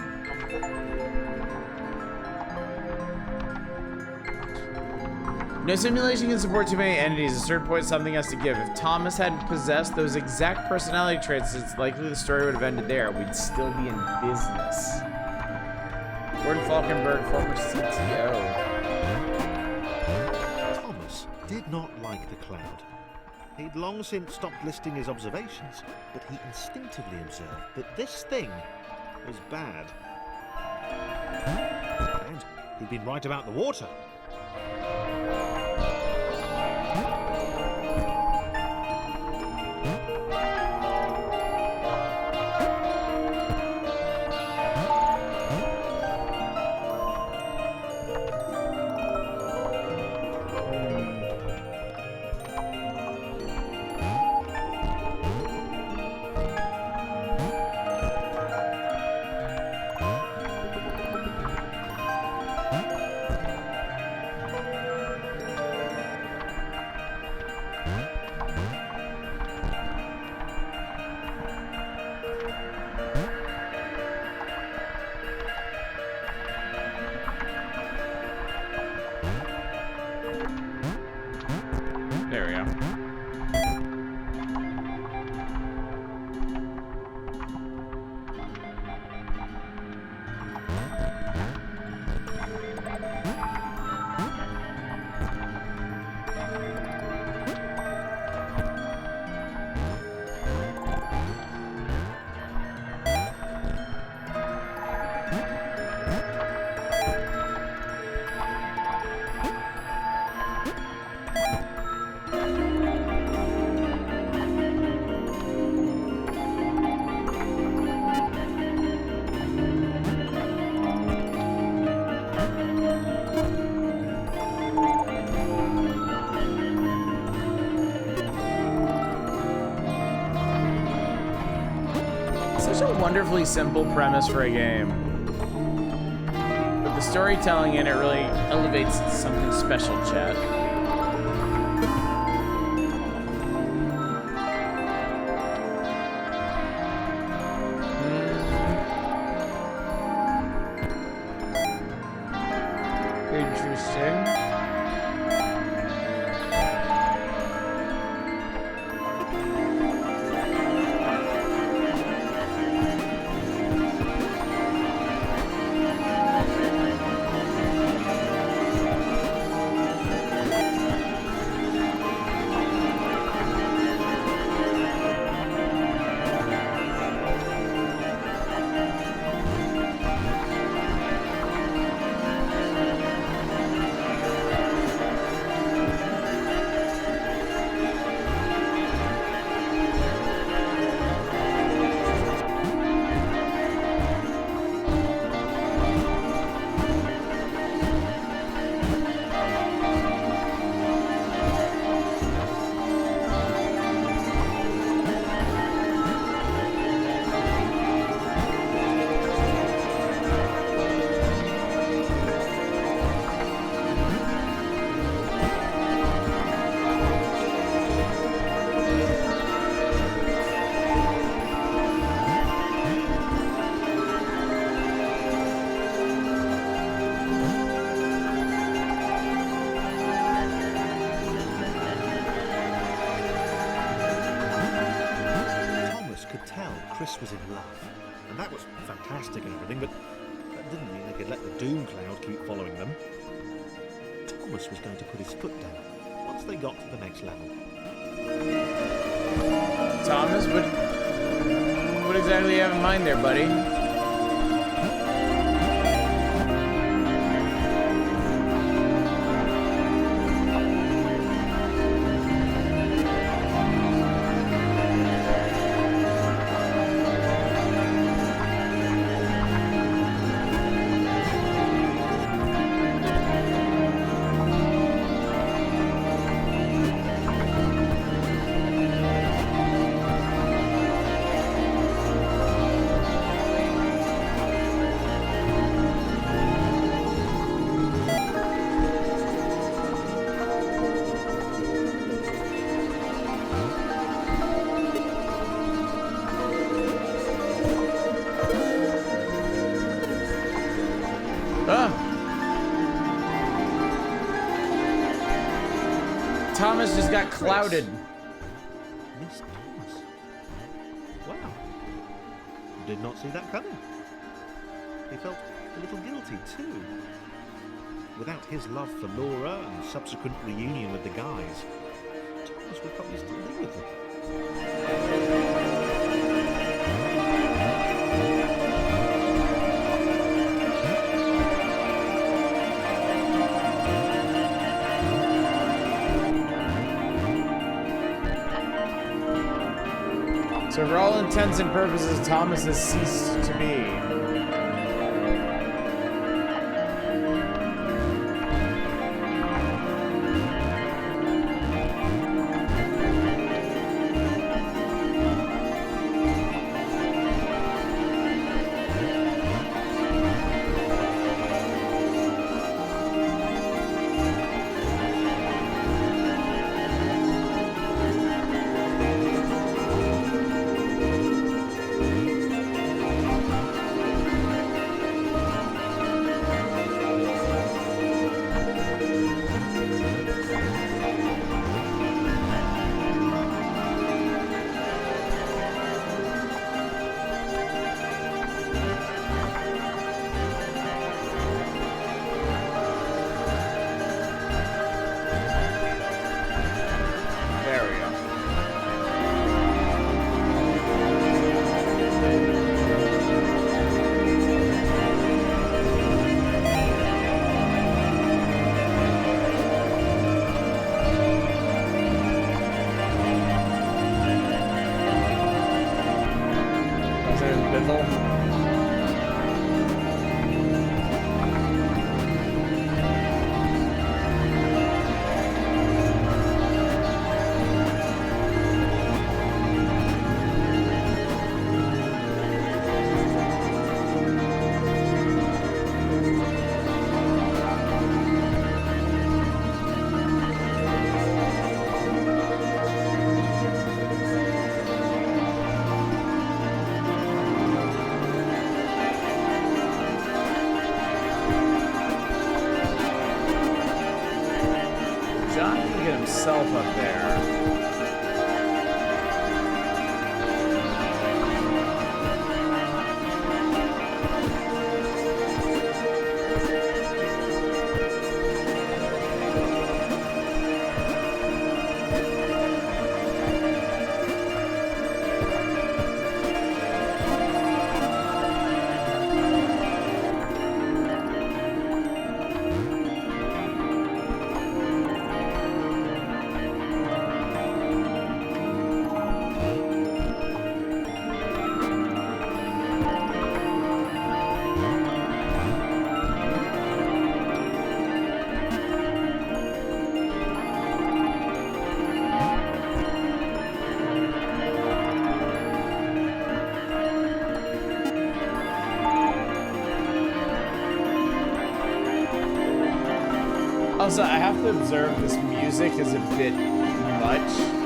No simulation can support too many entities. At a certain point, something has to give. If Thomas hadn't possessed those exact personality traits, it's likely the story would have ended there. We'd still be in business. Gordon Falkenberg, former CTO. Thomas did not like the cloud. He'd long since stopped listing his observations, but he instinctively observed that this thing was bad. And he'd been right about the water. There we go. Such a wonderfully simple premise for a game. But the storytelling in it really elevates it to something special, chat. Interesting. Chris was in love, and that was fantastic and everything, but that didn't mean they could let the Doom Cloud keep following them. Thomas was going to put his foot down once they got to the next level. Thomas, what exactly do you have in mind there, buddy? Thomas just got clouded. Miss Thomas. Wow. Did not see that coming. He felt a little guilty too. Without his love for Laura and subsequent reunion with the guys, Thomas would probably still live with them. So for all intents and purposes, Thomas has ceased to be. Himself up there. Also, I have to observe this music is a bit much.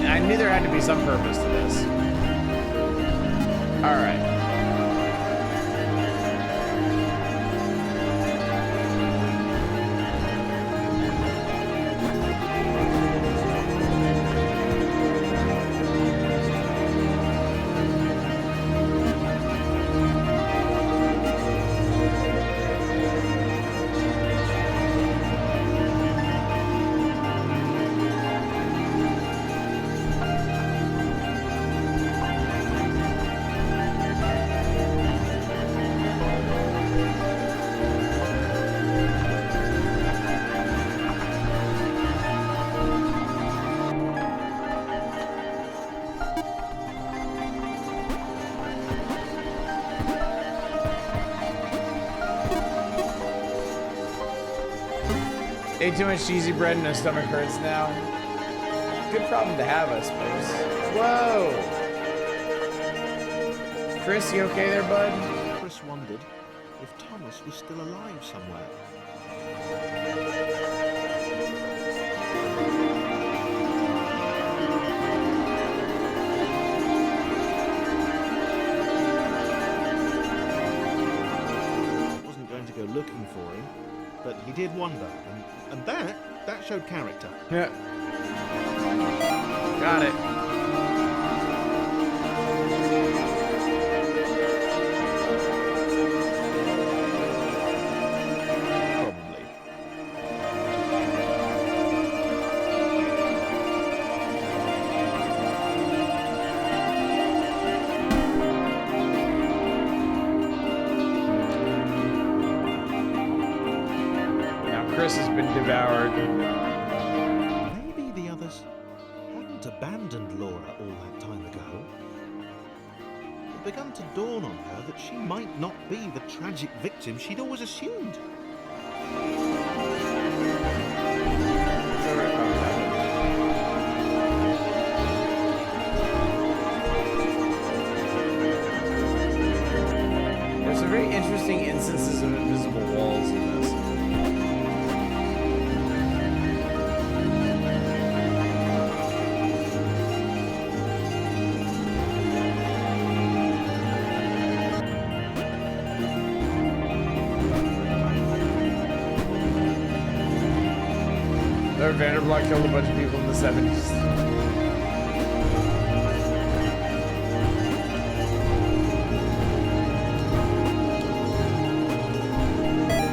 I knew there had to be some purpose to this. All right. Ate too much cheesy bread and my stomach hurts now. Good problem to have, I suppose. Whoa! Chris, you okay there, bud? Chris wondered if Thomas was still alive somewhere. He wasn't going to go looking for him, but he did wonder, and that showed character. Yeah. Got it. Probably. Now Chris has been devoured. Maybe the others hadn't abandoned Laura all that time ago. It began to dawn on her that she might not be the tragic victim she'd always assumed. There's some very interesting instances of invisible walls in this. Lord Vanderblock killed a bunch of people in the 70s.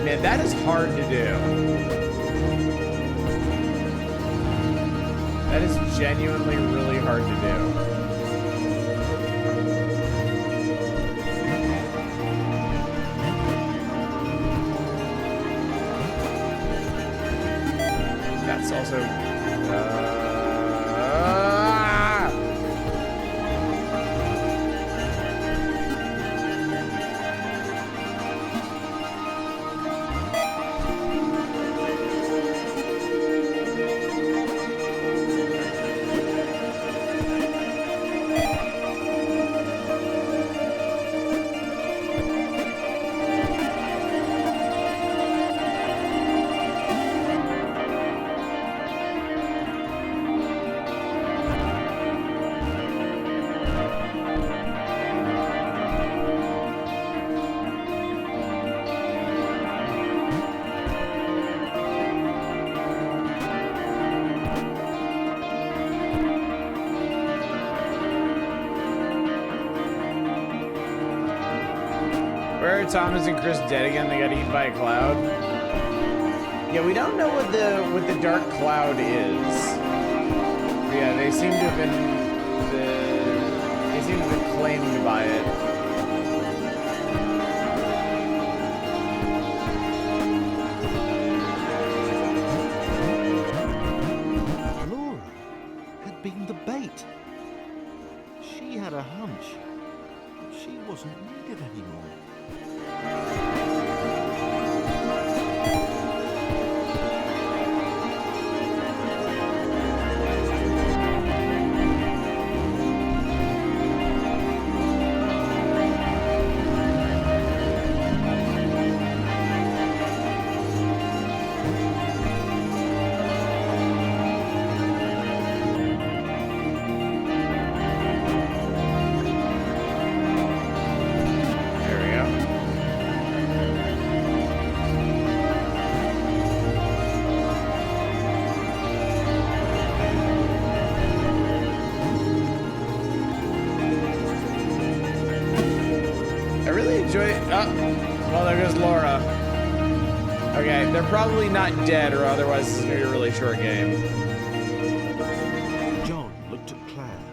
Man, that is hard to do. That is genuinely really hard to do. That's also. Where are Thomas and Chris dead again? They got eaten by a cloud. Yeah, we don't know what the dark cloud is. But yeah, they seem to have been claimed by it. Laura had been the bait. She had a hunch. She wasn't needed anymore. There we go. I really enjoy it. Oh, well, there goes Laura. Okay, they're probably not dead, or otherwise this is gonna be a really short game. John looked at Claire.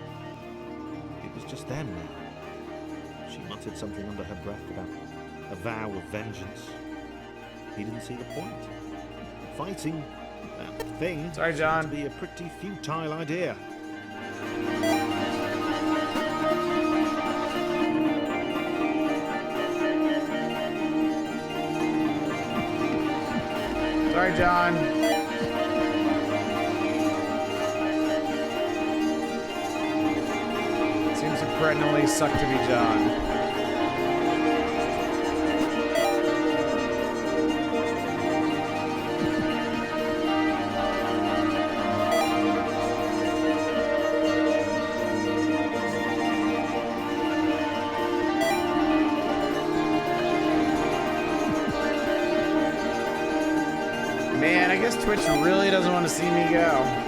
It was just them now. She muttered something under her breath about a vow of vengeance. He didn't see the point. Fighting that thing Sorry, John. seemed to be a pretty futile idea. Sorry, John. perennially suck to be John. Man, I guess Twitch really doesn't want to see me go.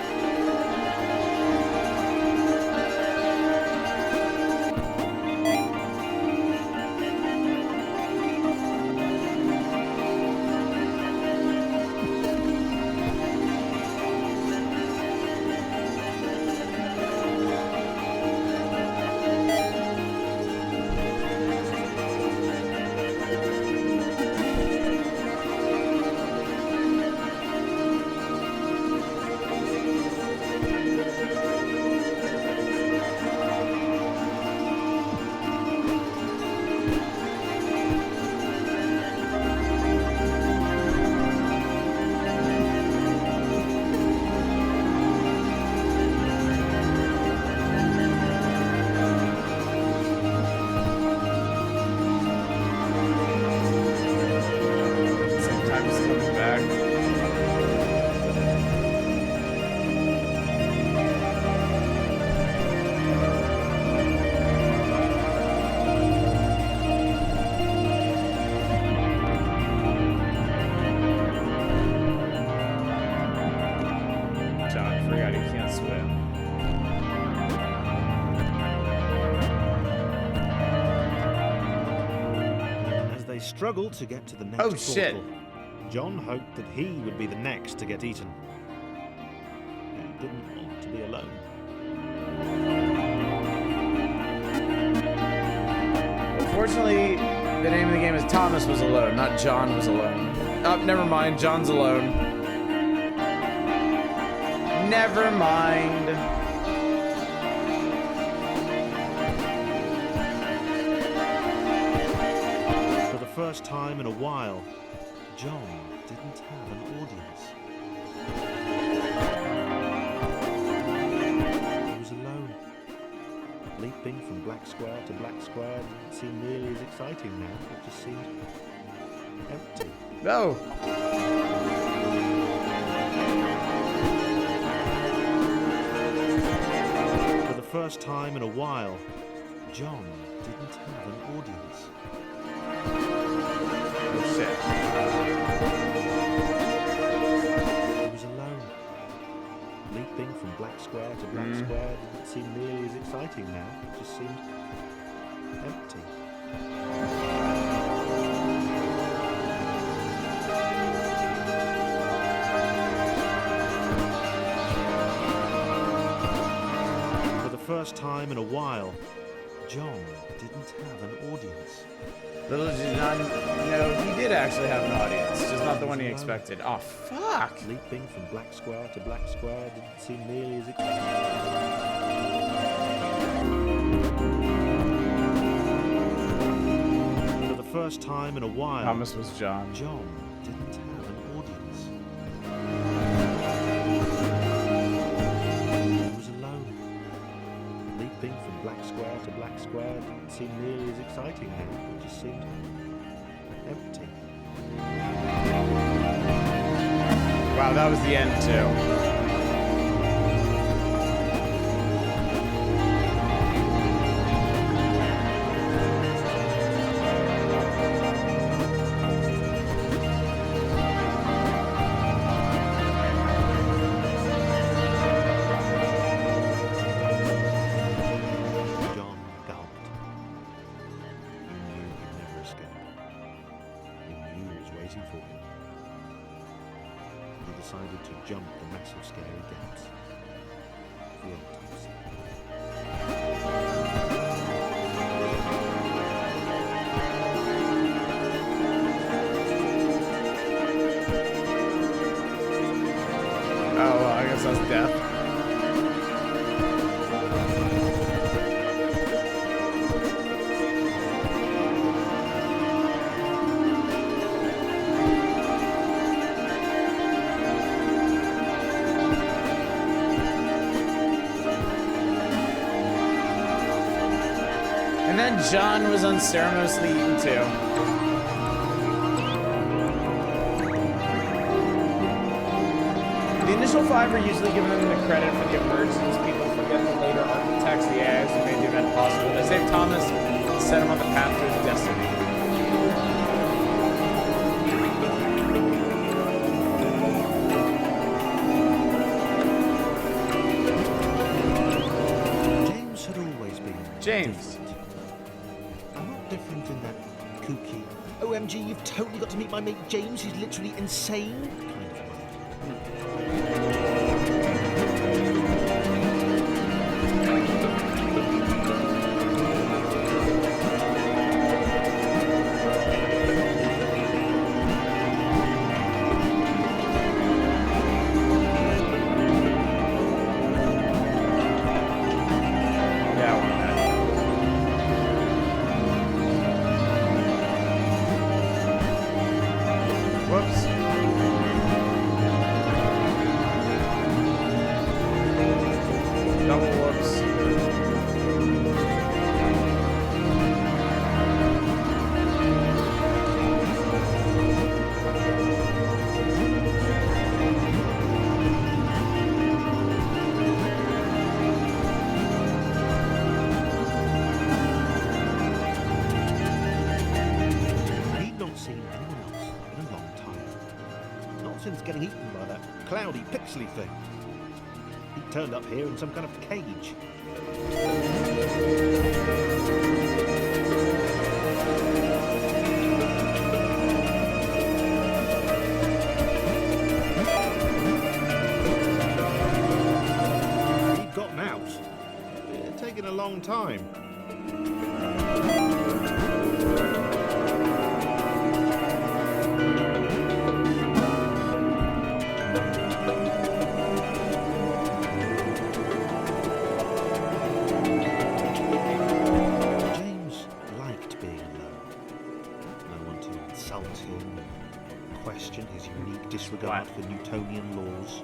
Struggled to get to the next Oh, portal. shit. John hoped that he would be the next to get eaten. He didn't want to be alone. Well, fortunately, the name of the game is Thomas was alone, not John was alone. Oh, never mind. John's alone. Never mind. First time in a while, John didn't have an audience. He was alone. Leaping from black square to black square didn't seem nearly as exciting now. It just seemed empty. No. For the first time in a while, John didn't have an audience. Shit. He was alone. Leaping from black square to black square didn't seem nearly as exciting now. It just seemed empty. For the first time in a while, John didn't have an audience. Little did John know he did actually have an audience, just not the one he expected. Oh, fuck! Leaping from black square to black square didn't seem nearly as exciting. For the first time in a while, Thomas was John. John didn't have an audience. He was alone. Leaping from black square to black square didn't seem nearly as exciting now. It just seemed empty. Wow, that was the end, too. Decided to jump the massive scary gaps for autopsy. Oh, well, I guess that's death. John was unceremoniously eaten too. The initial 5 are usually given them the credit for the emergence. People forget the later architects, the AIs who made the event possible. They saved Thomas and set him on the path to his destiny. James had always been James. different. I'm not different in that kooky, OMG, you've totally got to meet my mate James, he's literally insane kind of way. Whoops. Double whoops. He'd not seen anyone else in a long time. Not since getting eaten by that cloudy, pixely thing. He turned up here in some kind of cage. He'd gotten out. It had taken a long time. James liked being alone. No one to insult him and question his unique disregard What? for Newtonian laws.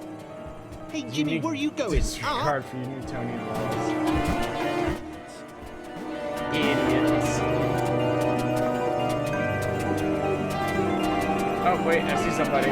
Hey Jimmy, Unique where are you going? Disregard for your Newtonian laws. Idiots. Oh, wait, I see somebody.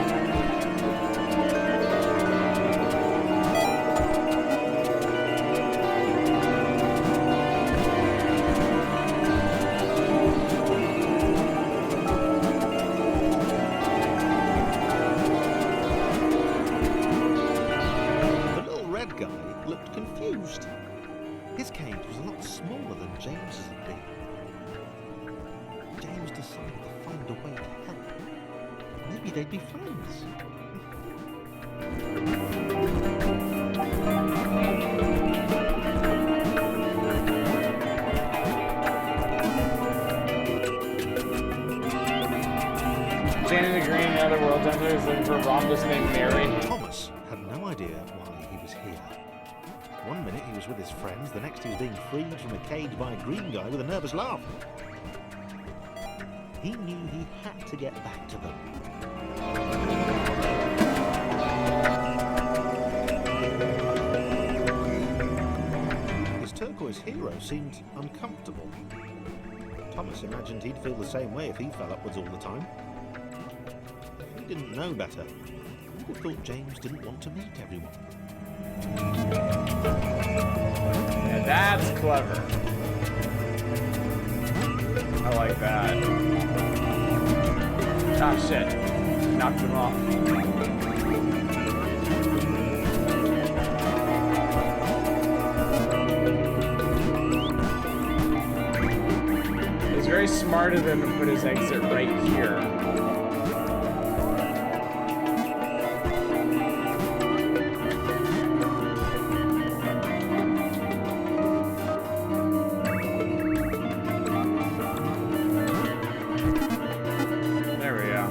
The little red guy looked confused. His cage was a lot smaller than James's had been. James decided to find a way to help. Maybe they'd be friends. Jane the Green, the other world ender, is looking for a rhombus named Mary. Thomas had no idea why he was here. One minute he was with his friends, the next he was being freed from a cage by a green guy with a nervous laugh. He knew he had to get back to them. His turquoise hero seemed uncomfortable. Thomas imagined he'd feel the same way if he fell upwards all the time. He didn't know better. He'd have thought James didn't want to meet everyone. Yeah, that's clever. I like that. Ah, shit. Knocked him off. It's very smart of him to put his exit right here. There we go.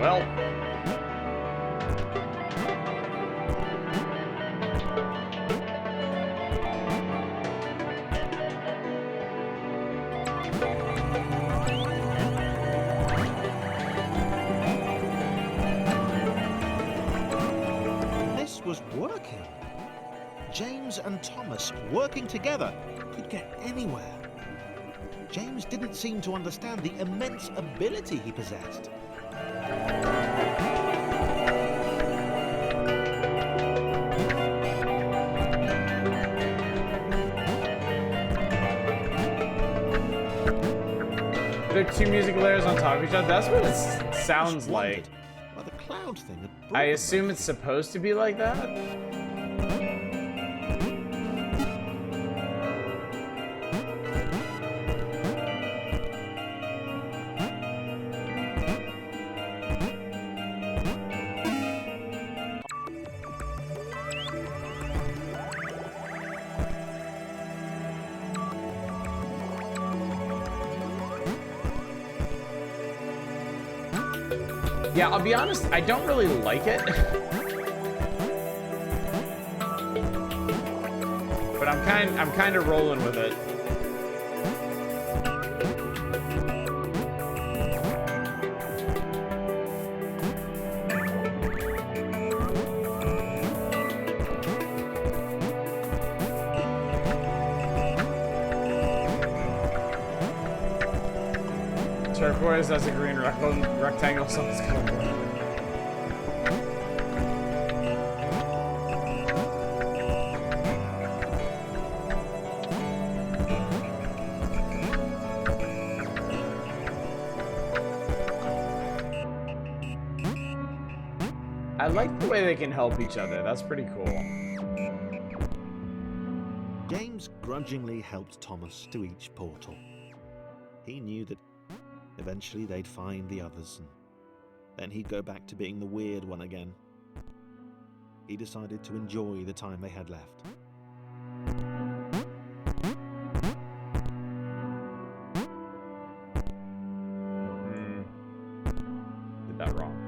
Well. working. James and Thomas working together could get anywhere. James didn't seem to understand the immense ability he possessed. There are two music layers on top of each other. That's what it sounds like. Why the cloud thing had brought I them assume there. it's supposed to be like that. Yeah, I'll be honest, I don't really like it. But I'm kind of rolling with it. Turquoise, that's a green rectangle, something's kind of blue. I like the way they can help each other. That's pretty cool. James grudgingly helped Thomas to each portal. He knew that eventually they'd find the others, and then he'd go back to being the weird one again. He decided to enjoy the time they had left. Did that wrong.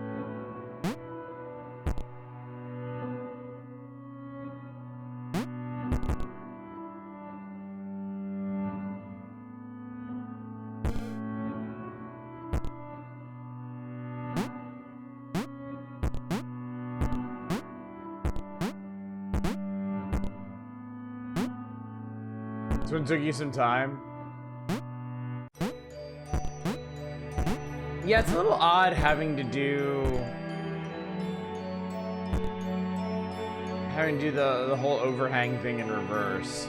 This one took you some time. Yeah, it's a little odd having to do the whole overhang thing in reverse.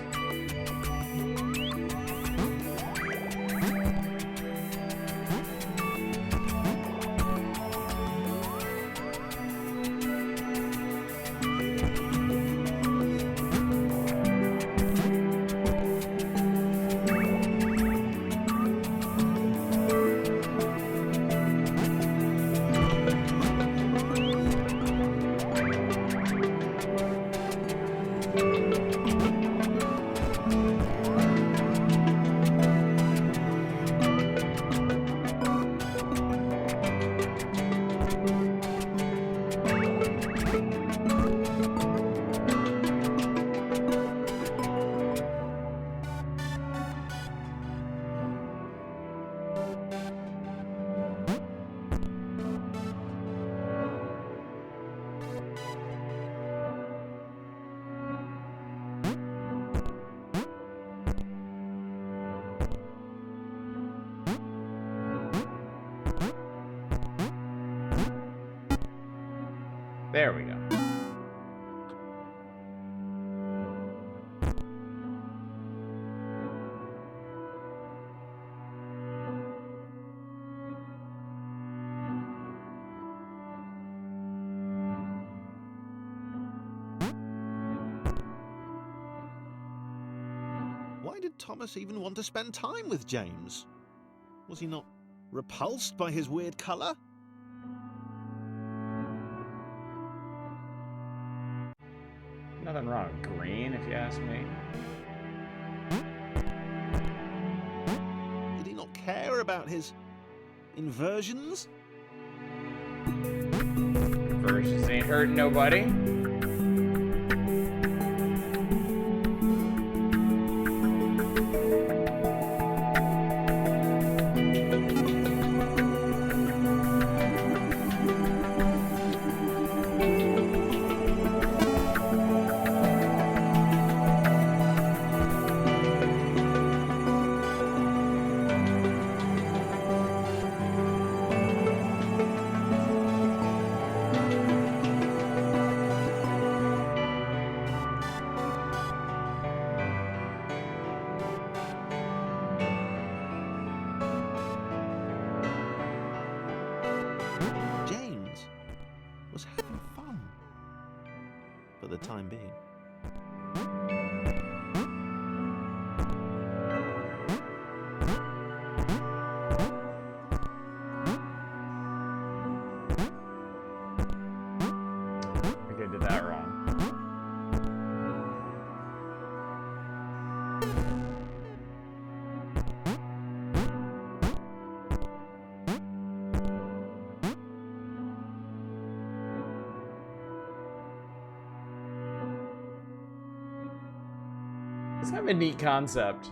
There we go. Why did Thomas even want to spend time with James? Was he not repulsed by his weird colour? Nothing wrong with green, if you ask me. Did he not care about his inversions? Versions ain't hurting nobody. the time being. I think I did that wrong. It's kind of a neat concept.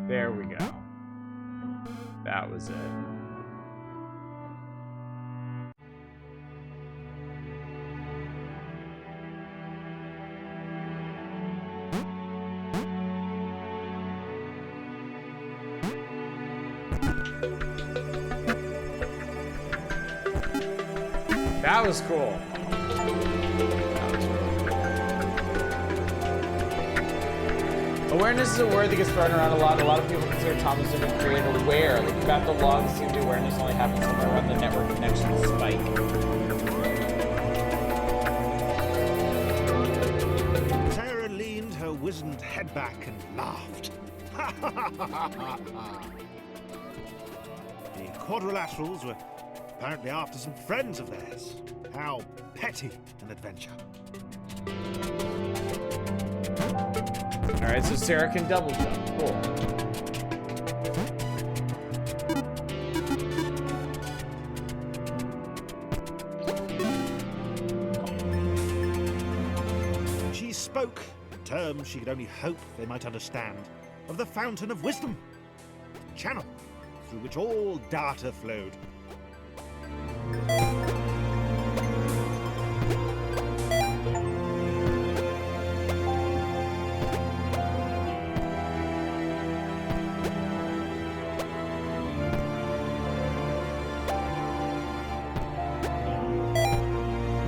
There we go. That was it. That was cool. That was really cool. Awareness is a word that gets thrown around a lot. A lot of people consider Thomas Zimmer created aware. Like, about the logs seem to awareness only happens somewhere around the network connection spike. Sarah leaned her wizened head back and laughed. The Quadrilaterals were apparently after some friends of theirs. How petty an adventure. Alright, so Sarah can double jump. Cool. She spoke in terms she could only hope they might understand, of the fountain of wisdom, the channel through which all data flowed.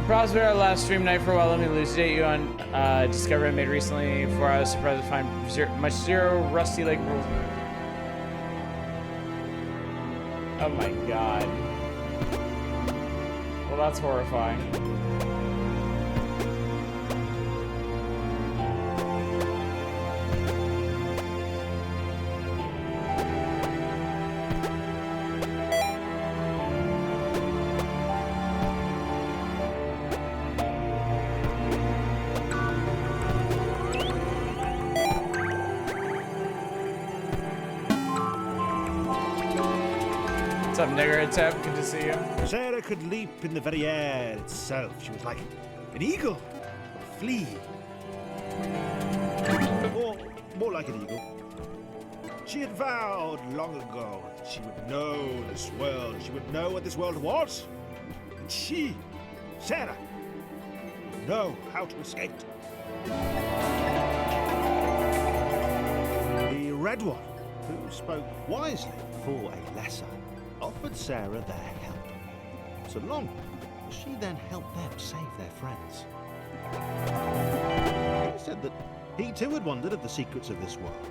Props our last stream night for a while. Let me elucidate you on discovery I made recently before I was surprised to find zero Rusty Lake rules. Oh my god. Well, that's horrifying. What's up, Nigger Attempt? Good to see you. Sarah could leap in the very air itself. She was like an eagle or a flea. Or more like an eagle. She had vowed long ago that she would know this world. She would know what this world was. And she, Sarah, would know how to escape. The Red One, who spoke wisely for a lesser, offered Sarah their help, so long as she then helped them save their friends. He said that he too had wondered at the secrets of this world,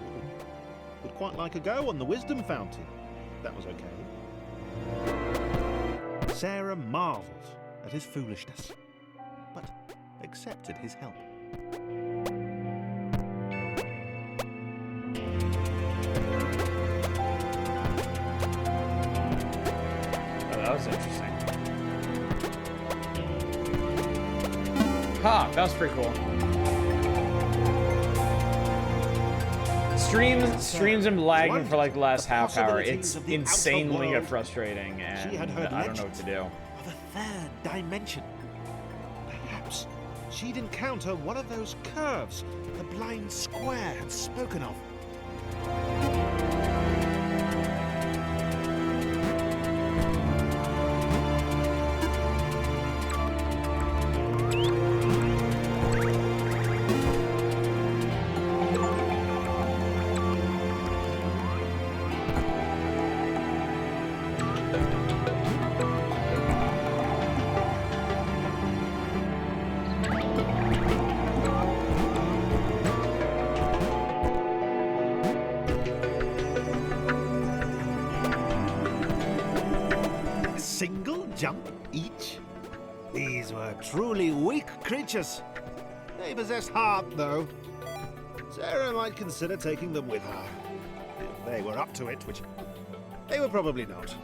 would quite like a go on the wisdom fountain. That was okay. Sarah marveled at his foolishness, but accepted his help. That was interesting. Huh, that was pretty cool. Streams and lagging for like the last half hour. It's insanely frustrating, and I don't know what to do. Of a third dimension. Perhaps she'd encounter one of those curves the blind square had spoken of. jump each. These were truly weak creatures. They possess heart, though. Sarah might consider taking them with her. If they were up to it, which they were probably not.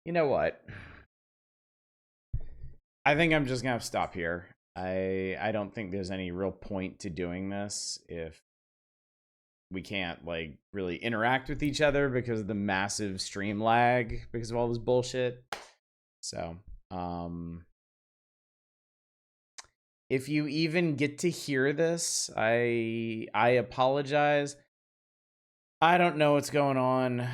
You know what? I think I'm just gonna have to stop here. I don't think there's any real point to doing this if we can't like really interact with each other because of the massive stream lag because of all this bullshit. So, if you even get to hear this, I apologize. I don't know what's going on.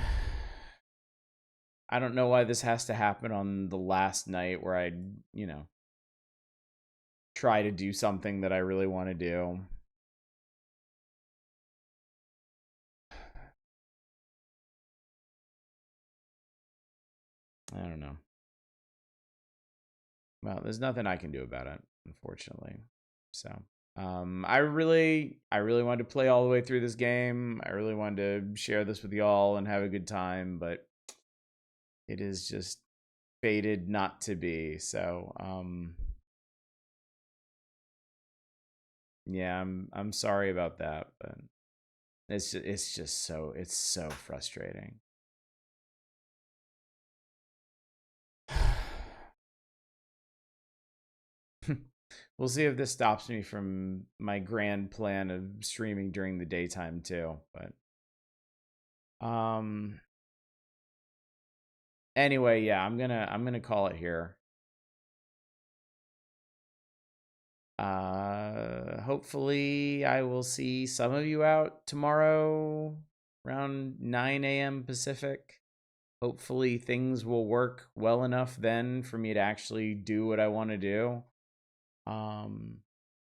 I don't know why this has to happen on the last night where I, try to do something that I really want to do. I don't know. Well, there's nothing I can do about it, unfortunately. So, I really wanted to play all the way through this game. I really wanted to share this with y'all and have a good time, but it is just fated not to be. So, yeah, I'm sorry about that, but it's just so frustrating. We'll see if this stops me from my grand plan of streaming during the daytime too, but anyway, yeah, I'm gonna call it here. Hopefully I will see some of you out tomorrow around 9 a.m. Pacific. Hopefully things will work well enough then for me to actually do what I want to do.